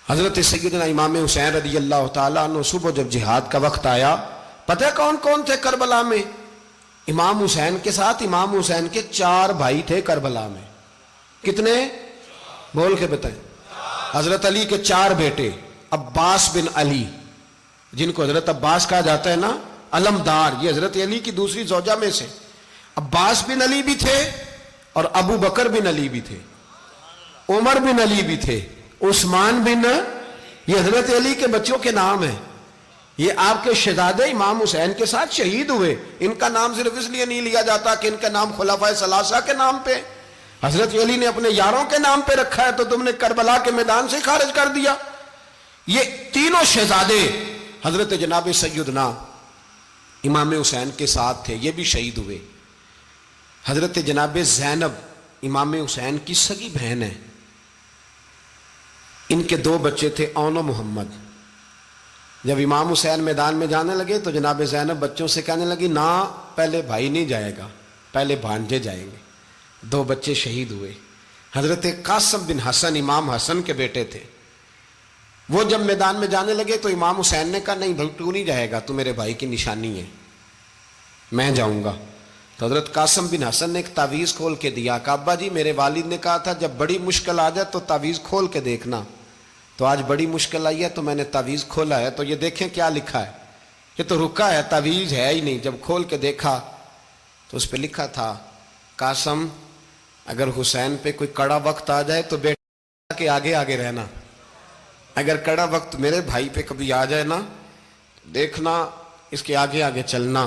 حضرت سیدنا امام حسین رضی اللہ تعالیٰ عنہ صبح جب جہاد کا وقت آیا، پتہ ہے کون کون تھے کربلا میں؟ امام حسین کے ساتھ امام حسین کے 4 بھائی تھے کربلا میں۔ کتنے؟ بول کے بتائیں۔ حضرت علی کے 4 بیٹے، عباس بن علی، جن کو حضرت عباس کہا جاتا ہے نا، علمدار، یہ حضرت علی کی دوسری زوجہ میں سے۔ عباس بن علی بھی تھے، اور ابو بکر بن علی بھی تھے، عمر بن علی بھی تھے، عثمان بن، یہ حضرت علی کے بچوں کے نام ہیں۔ یہ آپ کے شہزادے امام حسین کے ساتھ شہید ہوئے، ان کا نام صرف اس لیے نہیں لیا جاتا کہ ان کا نام خلفائے ثلاثہ کے نام پہ، حضرت علی نے اپنے یاروں کے نام پہ رکھا ہے، تو تم نے کربلا کے میدان سے خارج کر دیا۔ یہ تینوں شہزادے حضرت جناب سیدنا امام حسین کے ساتھ تھے، یہ بھی شہید ہوئے۔ حضرت جناب زینب امام حسین کی سگی بہن ہے، ان کے 2 بچے تھے، اون و محمد۔ جب امام حسین میدان میں جانے لگے تو جناب زینب بچوں سے کہنے لگی نہ، پہلے بھائی نہیں جائے گا، پہلے بھانجے جائیں گے۔ 2 بچے شہید ہوئے۔ حضرت قاسم بن حسن امام حسن کے بیٹے تھے، وہ جب میدان میں جانے لگے تو امام حسین نے کہا نہیں بھائی تو نہیں جائے گا، تو میرے بھائی کی نشانی ہے، میں جاؤں گا۔ تو حضرت قاسم بن حسن نے ایک تعویذ کھول کے دیا، کہ ابا جی میرے والد نے کہا تھا جب بڑی مشکل آ جائے تو تعویذ کھول کے دیکھنا، تو آج بڑی مشکل آئی ہے تو میں نے تعویذ کھولا ہے، تو یہ دیکھیں کیا لکھا ہے، یہ تو رکا ہے، تعویذ ہے ہی نہیں۔ جب کھول کے دیکھا تو اس پہ لکھا تھا قاسم اگر حسین پہ کوئی کڑا وقت آ جائے تو بیٹا کے آگے آگے رہنا، اگر کڑا وقت میرے بھائی پہ کبھی آ جائے نا، دیکھنا اس کے آگے آگے چلنا،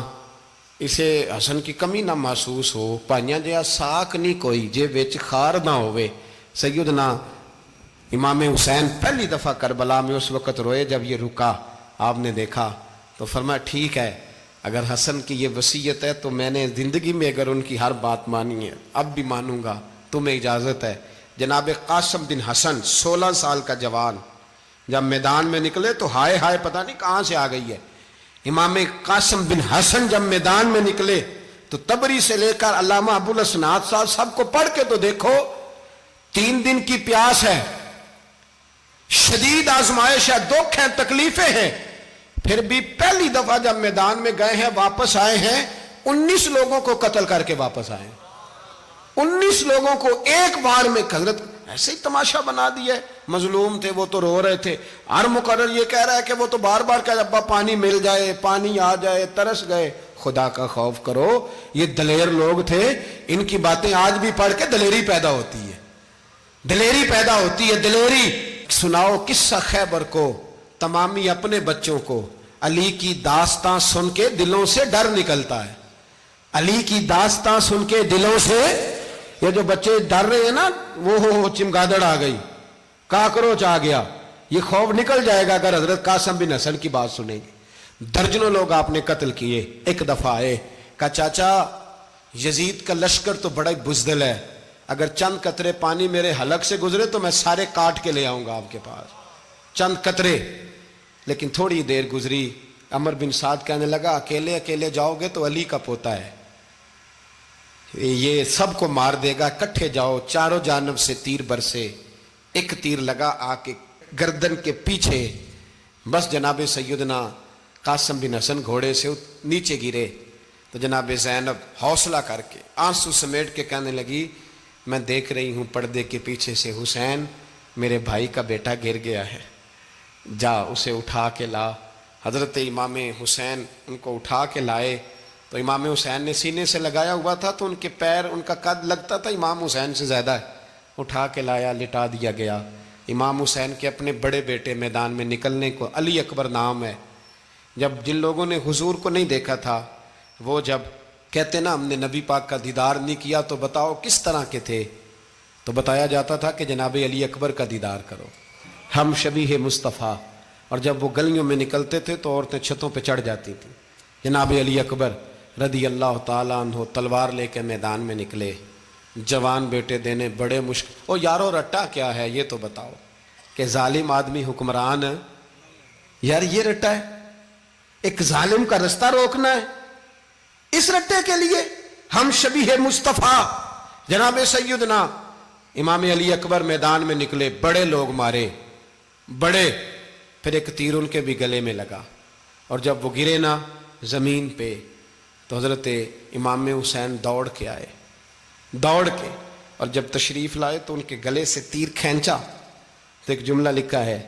اسے حسن کی کمی نہ محسوس ہو، پائیاں جہاں ساک نہیں کوئی جے وچ خار نہ ہوئے۔ سیدنا امام حسین پہلی دفعہ کربلا میں اس وقت روئے جب یہ رکا، آپ نے دیکھا تو فرمایا ٹھیک ہے، اگر حسن کی یہ وصیت ہے تو میں نے زندگی میں اگر ان کی ہر بات مانی ہے اب بھی مانوں گا، تمہیں اجازت ہے۔ جناب قاسم بن حسن 16 سال کا جوان جب میدان میں نکلے تو ہائے ہائے پتہ نہیں کہاں سے آ گئی ہے۔ امام قاسم بن حسن جب میدان میں نکلے تو تبری سے لے کر علامہ ابو الاسناد صاحب سب کو پڑھ کے تو دیکھو، 3 دن کی پیاس ہے، شدید آزمائش ہے، دکھ ہیں، تکلیفیں ہیں، پھر بھی پہلی دفعہ جب میدان میں گئے ہیں واپس آئے ہیں 19 لوگوں کو قتل کر کے واپس آئے ہیں۔ 19 لوگوں کو ایک بار میں حضرت ایسے ہی تماشا بنا دیا ہے۔ مظلوم تھے وہ تو رو رہے تھے، ہر مقرر یہ کہہ رہا ہے کہ وہ تو بار بار کہہ ابا پانی مل جائے، پانی آ جائے، ترس گئے۔ خدا کا خوف کرو، یہ دلیر لوگ تھے، ان کی باتیں آج بھی پڑھ کے دلیری پیدا ہوتی ہے، دلیری پیدا ہوتی ہے، دلیری۔ سناؤ قصہ خیبر کو تمامی اپنے بچوں کو، علی کی داستان سن کے دلوں سے ڈر نکلتا ہے، علی کی داستان سن کے دلوں سے یہ جو بچے ڈر رہے ہیں نا، وہ چمگادڑ آ گئی، کاکروچ آ گیا، یہ خوف نکل جائے گا اگر حضرت قاسم بن حسن کی بات سنیں گے۔ درجنوں لوگ آپ نے قتل کیے۔ ایک دفعہ آئے، کہا چاچا یزید کا لشکر تو بڑا ہی بزدل ہے، اگر چند قطرے پانی میرے حلق سے گزرے تو میں سارے کاٹ کے لے آؤں گا آپ کے پاس، چند قطرے۔ لیکن تھوڑی دیر گزری، عمر بن سعد کہنے لگا اکیلے اکیلے جاؤ گے تو علی کا پوتا ہے، یہ سب کو مار دے گا، کٹھے جاؤ۔ چاروں جانب سے تیر برسے، ایک تیر لگا آ کے گردن کے پیچھے، بس جناب سیدنا قاسم بن حسن گھوڑے سے نیچے گرے تو جناب زینب حوصلہ کر کے آنسو سمیٹ کے کہنے لگی میں دیکھ رہی ہوں پردے کے پیچھے سے حسین میرے بھائی کا بیٹا گر گیا ہے، جا اسے اٹھا کے لا۔ حضرت امام حسین ان کو اٹھا کے لائے تو امام حسین نے سینے سے لگایا ہوا تھا تو ان کے پیر، ان کا قد لگتا تھا امام حسین سے زیادہ ہے، اٹھا کے لایا، لٹا دیا گیا۔ امام حسین کے اپنے بڑے بیٹے میدان میں نکلنے کو، علی اکبر نام ہے، جب جن لوگوں نے حضور کو نہیں دیکھا تھا وہ جب کہتے نا ہم نے نبی پاک کا دیدار نہیں کیا تو بتاؤ کس طرح کے تھے، تو بتایا جاتا تھا کہ جناب علی اکبر کا دیدار کرو، ہم شبیہ مصطفیٰ۔ اور جب وہ گلیوں میں نکلتے تھے تو عورتیں چھتوں پہ چڑھ جاتی تھیں۔ جناب علی اکبر رضی اللہ تعالیٰ عنہ تلوار لے کے میدان میں نکلے، جوان بیٹے دینے بڑے مشکل۔ او یارو رٹا کیا ہے یہ تو بتاؤ، کہ ظالم آدمی حکمران، یار یہ رٹا ہے، ایک ظالم کا رستہ روکنا ہے، اس رٹے کے لیے ہم شبیہ مصطفیٰ۔ جناب سیدنا امام علی اکبر میدان میں نکلے، بڑے لوگ مارے، بڑے، پھر ایک تیر ان کے بھی گلے میں لگا، اور جب وہ گرے نا زمین پہ تو حضرت امام حسین دوڑ کے آئے، دوڑ کے، اور جب تشریف لائے تو ان کے گلے سے تیر کھینچا تو ایک جملہ لکھا ہے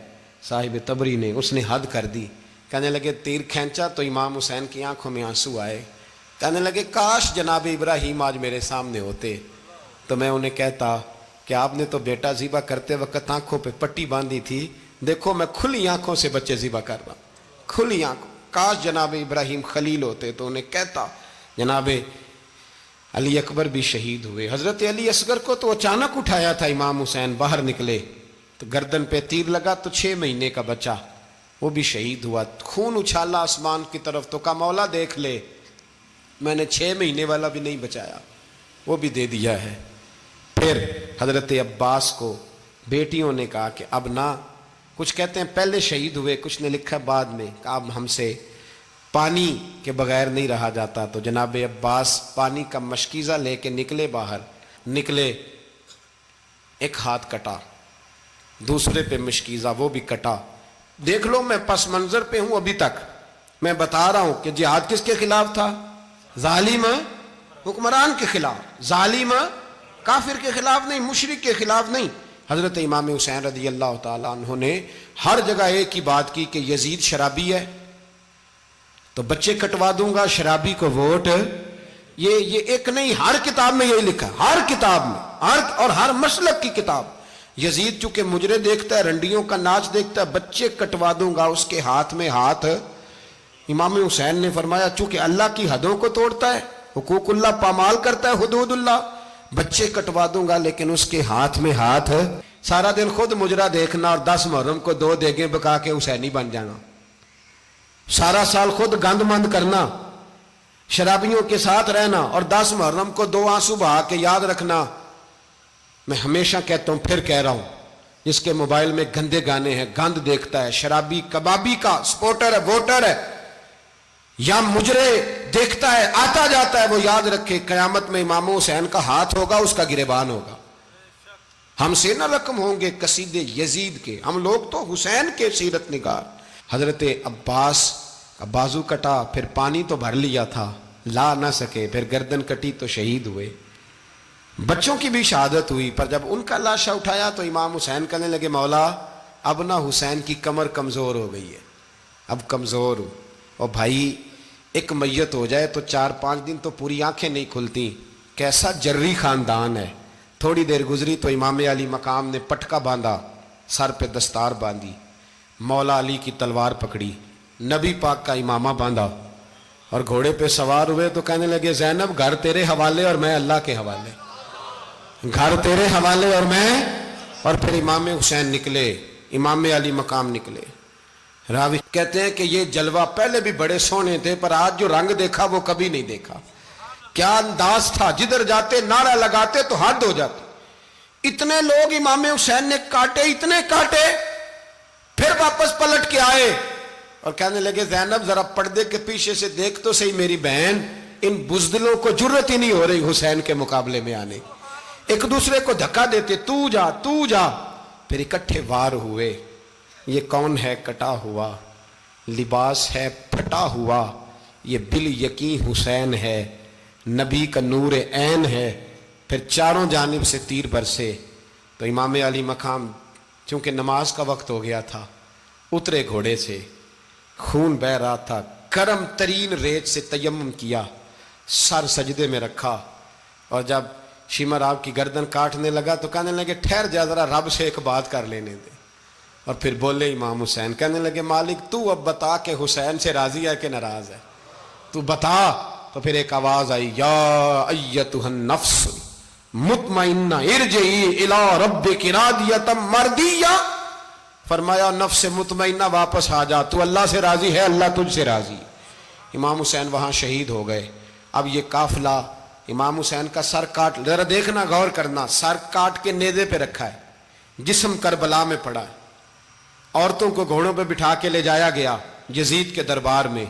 صاحب تبری نے، اس نے حد کر دی، کہنے لگے تیر کھینچا تو امام حسین کی آنکھوں میں آنسو آئے، کہنے لگے کاش جناب ابراہیم آج میرے سامنے ہوتے تو میں انہیں کہتا کہ آپ نے تو بیٹا ذبح کرتے وقت آنکھوں پہ پٹی باندھی تھی، دیکھو میں کھلی آنکھوں سے بچے ذبح کر رہا ہوں، کھلی آنکھوں، کاش جناب ابراہیم خلیل ہوتے تو انہیں کہتا۔ جناب علی اکبر بھی شہید ہوئے۔ حضرت علی اصغر کو تو اچانک اٹھایا تھا امام حسین، باہر نکلے تو گردن پہ تیر لگا تو 6 مہینے کا بچہ وہ بھی شہید ہوا، خون اچھالا آسمان کی طرف تو کہا مولا دیکھ لے میں نے 6 مہینے والا بھی نہیں بچایا، وہ بھی دے دیا ہے۔ پھر حضرت عباس کو بیٹیوں نے کہا کہ اب نہ، کچھ کہتے ہیں پہلے شہید ہوئے، کچھ نے لکھا بعد میں، کہ اب ہم سے پانی کے بغیر نہیں رہا جاتا، تو جناب عباس پانی کا مشکیزہ لے کے نکلے، باہر نکلے، ایک ہاتھ کٹا، دوسرے پہ مشکیزہ وہ بھی کٹا۔ دیکھ لو میں پس منظر پہ ہوں ابھی تک، میں بتا رہا ہوں کہ جہاد کس کے خلاف تھا؟ ظالم حکمران کے خلاف، ظالم کافر کے خلاف نہیں، مشرک کے خلاف نہیں۔ حضرت امام حسین رضی اللہ تعالیٰ عنہ نے ہر جگہ ایک ہی بات کی کہ یزید شرابی ہے تو بچے کٹوا دوں گا، شرابی کو ووٹ۔ یہ ایک نہیں، ہر کتاب میں یہی لکھا، ہر کتاب میں، اور ہر مسلک کی کتاب۔ یزید چونکہ مجرے دیکھتا ہے، رنڈیوں کا ناچ دیکھتا ہے، بچے کٹوا دوں گا، اس کے ہاتھ میں ہاتھ۔ امام حسین نے فرمایا چونکہ اللہ کی حدوں کو توڑتا ہے، حقوق اللہ پامال کرتا ہے، حدود اللہ، بچے کٹوا دوں گا لیکن اس کے ہاتھ میں ہاتھ۔ سارا دن خود مجرا دیکھنا اور 10 محرم کو 2 دیگیں پکا کے حسینی بن جانا، سارا سال خود گند مند کرنا، شرابیوں کے ساتھ رہنا، اور 10 محرم کو 2 آنسو بہا کے یاد رکھنا۔ میں ہمیشہ کہتا ہوں، پھر کہہ رہا ہوں، جس کے موبائل میں گندے گانے ہیں، گند دیکھتا ہے، شرابی کبابی کا سپورٹر ہے، ووٹر ہے، یا مجرے دیکھتا ہے آتا جاتا ہے، وہ یاد رکھے قیامت میں امام حسین کا ہاتھ ہوگا، اس کا گریبان ہوگا۔ ہم سے نہ رقم ہوں گے قصیدے یزید کے، ہم لوگ تو حسین کے سیرت نگار۔ حضرت عباس کا بازو کٹا، پھر پانی تو بھر لیا تھا، لا نہ سکے، پھر گردن کٹی تو شہید ہوئے۔ بچوں کی بھی شہادت ہوئی، پر جب ان کا لاشا اٹھایا تو امام حسین کہنے لگے مولا اب نہ حسین کی کمر کمزور ہو گئی ہے، اب کمزور ہو، اور بھائی ایک میت ہو جائے تو 4-5 دن تو پوری آنکھیں نہیں کھلتی، کیسا جری خاندان ہے۔ تھوڑی دیر گزری تو امام علی مقام نے پٹکا باندھا، سر پہ دستار باندھی، مولا علی کی تلوار پکڑی، نبی پاک کا امامہ باندھا اور گھوڑے پہ سوار ہوئے تو کہنے لگے زینب گھر تیرے حوالے اور میں اللہ کے حوالے، گھر تیرے حوالے اور میں، اور پھر امام حسین نکلے، امام علی مقام نکلے۔ راوی کہتے ہیں کہ یہ جلوہ پہلے بھی بڑے سونے تھے، پر آج جو رنگ دیکھا وہ کبھی نہیں دیکھا۔ کیا انداز تھا، جدھر جاتے نعرہ لگاتے تو حد ہو جاتے۔ اتنے لوگ امام حسین نے کاٹے، اتنے کاٹے، پھر واپس پلٹ کے آئے اور کہنے لگے زینب ذرا پردے کے پیچھے سے دیکھ تو صحیح میری بہن، ان بزدلوں کو جرت ہی نہیں ہو رہی حسین کے مقابلے میں آنے، ایک دوسرے کو دھکا دیتے، تو جا تو جا، پھر اکٹھے وار ہوئے۔ یہ کون ہے کٹا ہوا، لباس ہے پھٹا ہوا، یہ بال یقین حسین ہے، نبی کا نور عین ہے۔ پھر چاروں جانب سے تیر برسے تو امام علی مقام چونکہ نماز کا وقت ہو گیا تھا، اترے گھوڑے سے، خون بہ رہا تھا، گرم ترین ریت سے تیمم کیا، سر سجدے میں رکھا، اور جب شمر آپ کی گردن کاٹنے لگا تو کہنے لگے ٹھہر جا ذرا رب سے ایک بات کر لینے دے، اور پھر بولے امام حسین، کہنے لگے مالک تو اب بتا کہ حسین سے راضی ہے کہ ناراض ہے، تو بتا۔ تو پھر ایک آواز آئی، یا ایتھا النفس مطمئنہ ارجعی الی ربک راضیۃ مرضیہ، فرمایا نفس مطمئنہ واپس آ جا، تو اللہ سے راضی ہے، اللہ تجھ سے راضی۔ امام حسین وہاں شہید ہو گئے۔ اب یہ قافلہ امام حسین کا سر کاٹ، ذرا دیکھنا غور کرنا، سر کاٹ کے نیزے پہ رکھا ہے، جسم کربلا میں پڑا ہے، عورتوں کو گھوڑوں پہ بٹھا کے لے جایا گیا یزید کے دربار میں۔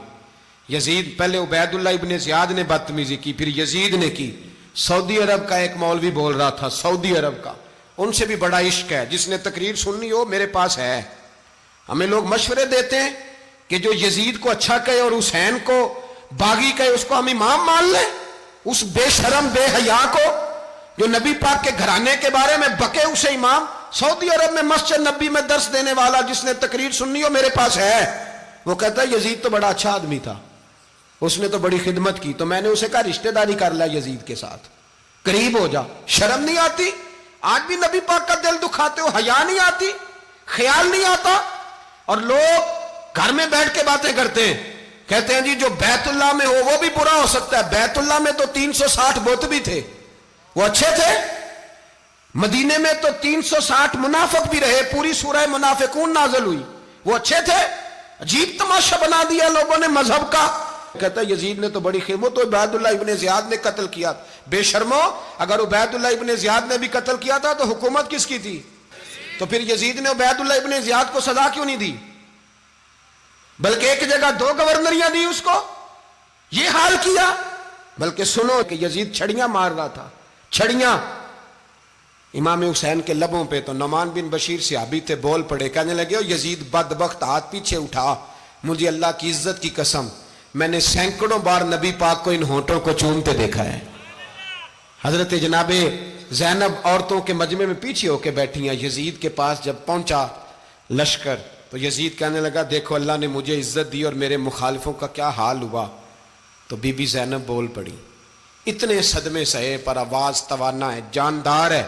یزید پہلے عبید اللہ ابن زیاد نے بدتمیزی کی، پھر یزید نے کی۔ سعودی عرب کا ایک مولوی بول رہا تھا، سعودی عرب کا، ان سے بھی بڑا عشق ہے، جس نے تقریر سننی ہو میرے پاس ہے۔ ہمیں لوگ مشورے دیتے ہیں کہ جو یزید کو اچھا کہے اور حسین کو باغی کہے اس کو ہم امام مان لیں، اس بے شرم بے حیا کو جو نبی پاک کے گھرانے کے بارے میں بکے اسے امام۔ سعودی عرب میں مسجد نبی میں درس دینے والا جس نے تقریر سننی ہو میرے پاس ہے، وہ کہتا ہے یزید تو بڑا اچھا آدمی تھا، اس نے تو بڑی خدمت کی، تو میں نے اسے کہا رشتہ داری کر لیا یزید کے ساتھ، قریب ہو جا۔ شرم نہیں آتی؟ آج بھی نبی پاک کا دل دکھاتے ہو، حیا نہیں آتی، خیال نہیں آتا؟ اور لوگ گھر میں بیٹھ کے باتیں کرتے ہیں، کہتے ہیں جی جو بیت اللہ میں ہو وہ بھی برا ہو سکتا ہے۔ بیت اللہ میں تو 360 بت بھی تھے، وہ اچھے تھے۔ مدینے میں تو 360 منافق بھی رہے، پوری سورہ منافقون نازل ہوئی، وہ اچھے تھے۔ عجیب تماشا بنا دیا لوگوں نے مذہب کا۔ کہتا ہے یزید نے تو بڑی خدمت، تو عبید اللہ ابن زیاد نے قتل کیا۔ بے شرمو، اگر عبید اللہ ابن زیاد نے بھی قتل کیا تھا تو حکومت کس کی تھی؟ تو پھر یزید نے عبید اللہ ابن زیاد کو سزا کیوں نہیں دی، بلکہ ایک جگہ 2 گورنریاں دی اس کو، یہ حال کیا؟ بلکہ سنو کہ یزید چھڑیاں مار رہا تھا، چھڑیاں امام حسین کے لبوں پہ۔ تو نعمان بن بشیر صحابی تھے، بول پڑے، کہنے لگے یزید بدبخت ہاتھ پیچھے اٹھا، مجھے اللہ کی عزت کی قسم میں نے سینکڑوں بار نبی پاک کو ان ہونٹوں کو چومتے دیکھا ہے۔ حضرت جناب زینب عورتوں کے مجمع میں پیچھے ہو کے بیٹھی ہیں، یزید کے پاس جب پہنچا لشکر تو یزید کہنے لگا دیکھو اللہ نے مجھے عزت دی اور میرے مخالفوں کا کیا حال ہوا۔ تو بی بی زینب بول پڑی، اتنے صدمے سہے پر آواز توانا ہے، جاندار ہے،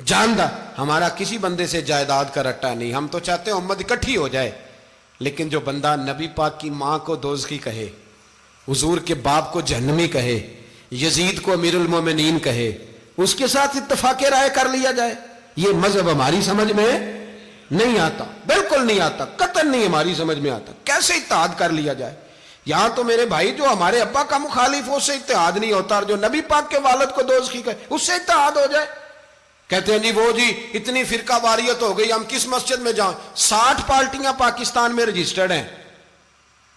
جاندار۔ ہمارا کسی بندے سے جائیداد کا رٹا نہیں، ہم تو چاہتے ہیں امت اکٹھی ہو جائے، لیکن جو بندہ نبی پاک کی ماں کو دوزخی کہے، حضور کے باپ کو جہنمی کہے، یزید کو امیر المومنین کہے، اس کے ساتھ اتفاق رائے کر لیا جائے، یہ مذہب ہماری سمجھ میں نہیں آتا، بالکل نہیں آتا، قطعاً نہیں ہماری سمجھ میں آتا۔ کیسے اتحاد کر لیا جائے؟ یہاں تو میرے بھائی جو ہمارے ابا کا مخالف ہو اس سے اتحاد نہیں ہوتا، اور جو نبی پاک کے والد کو دوزخی کہے اس سے اتحاد ہو جائے۔ کہتے ہیں جی وہ جی اتنی فرقہ واریت ہو گئی، ہم کس مسجد میں جائیں؟ 60 پارٹیاں پاکستان میں رجسٹرڈ ہیں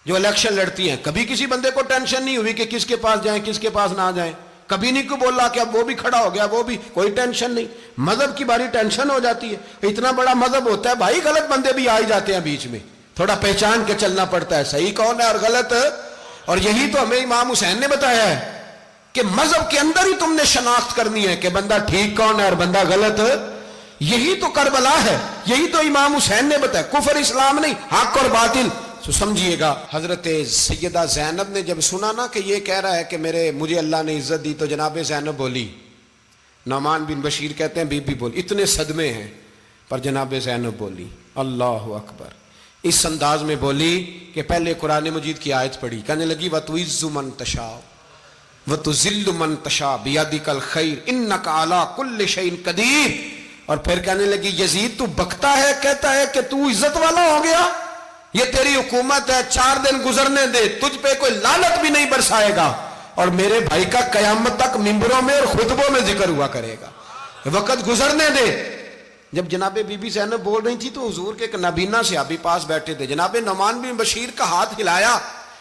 جو الیکشن لڑتی ہیں، کبھی کسی بندے کو ٹینشن نہیں ہوئی کہ کس کے پاس جائیں کس کے پاس نہ جائیں۔ کبھی نہیں کو بولا کہ اب وہ بھی کھڑا ہو گیا، وہ بھی، کوئی ٹینشن نہیں. مذہب کی باری ٹینشن ہو جاتی ہے. اتنا بڑا مذہب ہوتا ہے بھائی، غلط بندے بھی آ ہی جاتے ہیں بیچ میں، تھوڑا پہچان کے چلنا پڑتا ہے صحیح کون ہے اور غلط. اور یہی تو ہمیں امام حسین نے بتایا ہے کہ مذہب کے اندر ہی تم نے شناخت کرنی ہے کہ بندہ ٹھیک کون ہے اور بندہ غلط. یہی تو کربلا ہے، یہی تو امام حسین نے بتایا. کفر اسلام نہیں، حق اور باطل. تو سمجھیے گا، حضرت سیدہ زینب نے جب سنا نا کہ یہ کہہ رہا ہے کہ مجھے اللہ نے عزت دی، تو جناب زینب بولی. نعمان بن بشیر کہتے ہیں بی بی بولی. اتنے صدمے ہیں پر جناب زینب بولی اللہ اکبر. اس انداز میں بولی کہ پہلے قرآن مجید کی آیت پڑھی، کہنے لگی وَتُعِزُّ مَن تَشَاءُ وَتُذِلُّ مَن تَشَاءُ بِيَدِكَ الْخَيْرُ إِنَّكَ عَلَىٰ كُلِّ شَيْءٍ قَدِيرٌ. اور پھر کہنے لگی یزید تو بکتا ہے، کہتا ہے کہ تو عزت والا ہو گیا، یہ تیری حکومت ہے، 4 دن گزرنے دے، تجھ پہ کوئی لعنت بھی نہیں برسائے گا، اور میرے بھائی کا قیامت تک ممبروں میں اور خطبوں میں ذکر ہوا کرے گا، وقت گزرنے دے. جب جناب بی بی زینب بول رہی تھی تو حضور کے ایک نابینا صحابی پاس بیٹھے تھے. جناب نعمان بن بشیر کا ہاتھ ہلایا،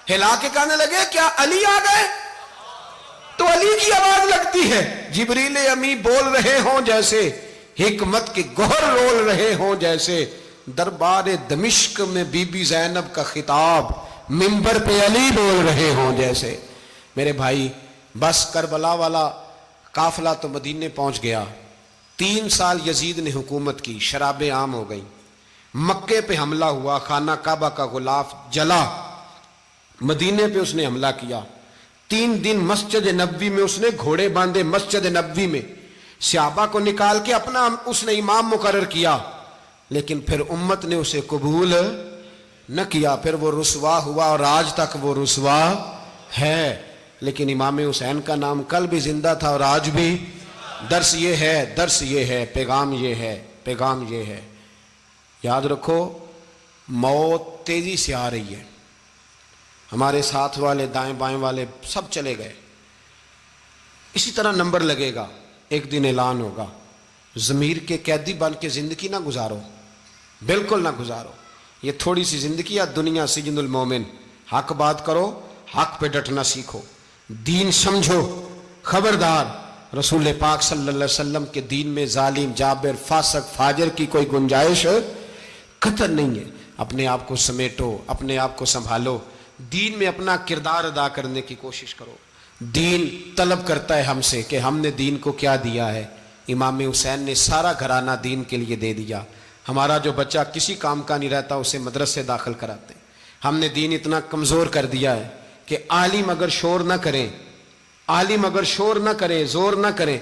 ہلا کے کہنے لگے کیا علی آ گئے؟ تو علی کی آواز لگتی ہے. جبریل امی بول رہے ہوں جیسے، حکمت کے گوہر رول رہے ہوں جیسے، دربار دمشق میں بی بی زینب کا خطاب، منبر پہ علی بول رہے ہوں جیسے. میرے بھائی بس کربلا والا قافلہ تو مدینے پہنچ گیا. 3 سال یزید نے حکومت کی، شرابیں عام ہو گئیں، مکے پہ حملہ ہوا، خانہ کعبہ کا غلاف جلا، مدینے پہ اس نے حملہ کیا. 3 دن مسجد نبوی میں اس نے گھوڑے باندھے، مسجد نبوی میں صحابہ کو نکال کے اپنا اس نے امام مقرر کیا، لیکن پھر امت نے اسے قبول نہ کیا. پھر وہ رسوا ہوا اور آج تک وہ رسوا ہے. لیکن امام حسین کا نام کل بھی زندہ تھا اور آج بھی. درس یہ ہے، پیغام یہ ہے، پیغام یہ ہے. یاد رکھو موت تیزی سے آ رہی ہے. ہمارے ساتھ والے، دائیں بائیں والے سب چلے گئے. اسی طرح نمبر لگے گا، ایک دن اعلان ہوگا. ضمیر کے قیدی بن کے زندگی نہ گزارو، بالکل نہ گزارو. یہ تھوڑی سی زندگی ہے دنیا سجن المومن. حق بات کرو، حق پہ ڈٹنا سیکھو، دین سمجھو. خبردار رسول پاک صلی اللہ علیہ وسلم کے دین میں ظالم، جابر، فاسق، فاجر کی کوئی گنجائش قطعاً نہیں ہے. اپنے آپ کو سمیٹو، اپنے آپ کو سنبھالو، دین میں اپنا کردار ادا کرنے کی کوشش کرو. دین طلب کرتا ہے ہم سے کہ ہم نے دین کو کیا دیا ہے. امام حسین نے سارا گھرانہ دین کے لیے دے دیا. ہمارا جو بچہ کسی کام کا نہیں رہتا اسے مدرسے داخل کراتے. ہم نے دین اتنا کمزور کر دیا ہے کہ عالم اگر شور نہ کریں، زور نہ کریں،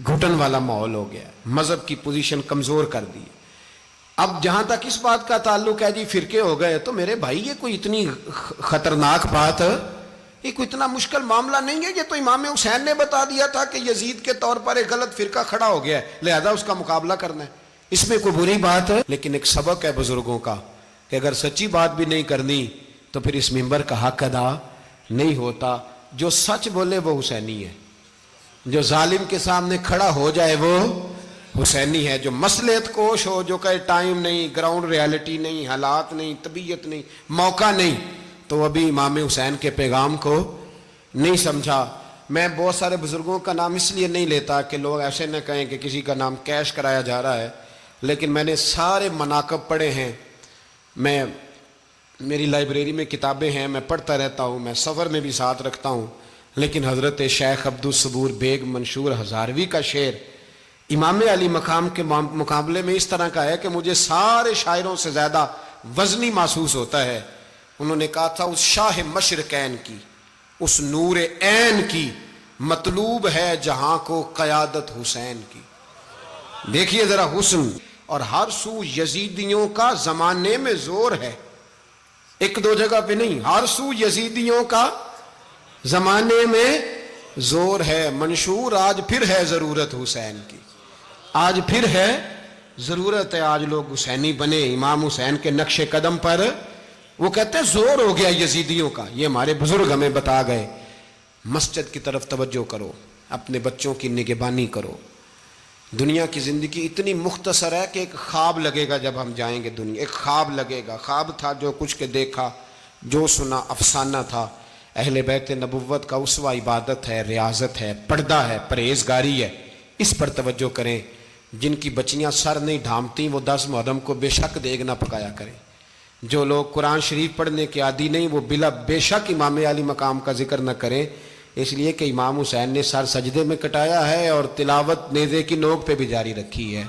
گھٹن والا ماحول ہو گیا. مذہب کی پوزیشن کمزور کر دی. اب جہاں تک اس بات کا تعلق ہے جی فرقے ہو گئے، تو میرے بھائی یہ کوئی اتنی خطرناک بات، یہ کوئی اتنا مشکل معاملہ نہیں ہے. یہ تو امام حسین نے بتا دیا تھا کہ یزید کے طور پر ایک غلط فرقہ کھڑا ہو گیا ہے، لہذا اس کا مقابلہ کرنا ہے. اس میں کوئی بری بات ہے، لیکن ایک سبق ہے بزرگوں کا کہ اگر سچی بات بھی نہیں کرنی تو پھر اس منبر کا حق ادا نہیں ہوتا. جو سچ بولے وہ حسینی ہے، جو ظالم کے سامنے کھڑا ہو جائے وہ حسینی ہے. جو مصلحت کوش ہو، جو کہے ٹائم نہیں، گراؤنڈ ریالٹی نہیں، حالات نہیں، طبیعت نہیں، موقع نہیں، تو ابھی امام حسین کے پیغام کو نہیں سمجھا. میں بہت سارے بزرگوں کا نام اس لیے نہیں لیتا کہ لوگ ایسے نہ کہیں کہ کسی کا نام کیش کرایا جا رہا ہے، لیکن میں نے سارے مناقب پڑھے ہیں. میری لائبریری میں کتابیں ہیں، میں پڑھتا رہتا ہوں، میں سفر میں بھی ساتھ رکھتا ہوں. لیکن حضرت شیخ عبدالصبور بیگ منشور ہزاروی کا شعر امام علی مقام کے مقابلے میں اس طرح کا ہے کہ مجھے سارے شاعروں سے زیادہ وزنی محسوس ہوتا ہے. انہوں نے کہا تھا اس شاہ مشرقین کی، اس نور عین کی، مطلوب ہے جہاں کو قیادت حسین کی. دیکھیے ذرا حسن. اور ہر سو یزیدیوں کا زمانے میں زور ہے، ایک دو جگہ پہ نہیں، ہر سو یزیدیوں کا زمانے میں زور ہے. منشور آج پھر ہے ضرورت حسین کی، آج پھر ہے ضرورت ہے. آج لوگ حسینی بنے، امام حسین کے نقش قدم پر. وہ کہتے ہیں زور ہو گیا یزیدیوں کا. یہ ہمارے بزرگ ہمیں بتا گئے. مسجد کی طرف توجہ کرو، اپنے بچوں کی نگہبانی کرو. دنیا کی زندگی اتنی مختصر ہے کہ ایک خواب لگے گا جب ہم جائیں گے دنیا. ایک خواب لگے گا، خواب تھا جو کچھ کے دیکھا، جو سنا افسانہ تھا. اہل بیت نبوت کا اسوہ عبادت ہے، ریاضت ہے، پردہ ہے، پرہیزگاری ہے، اس پر توجہ کریں۔ جن کی بچیاں سر نہیں ڈھانپتی وہ 10 محرم کو بے شک دیگ نہ پکایا کریں۔ جو لوگ قرآن شریف پڑھنے کے عادی نہیں وہ بے شک امام علی مقام کا ذکر نہ کریں، اس لیے کہ امام حسین نے سر سجدے میں کٹایا ہے اور تلاوت نیزے کی نوک پہ بھی جاری رکھی ہے۔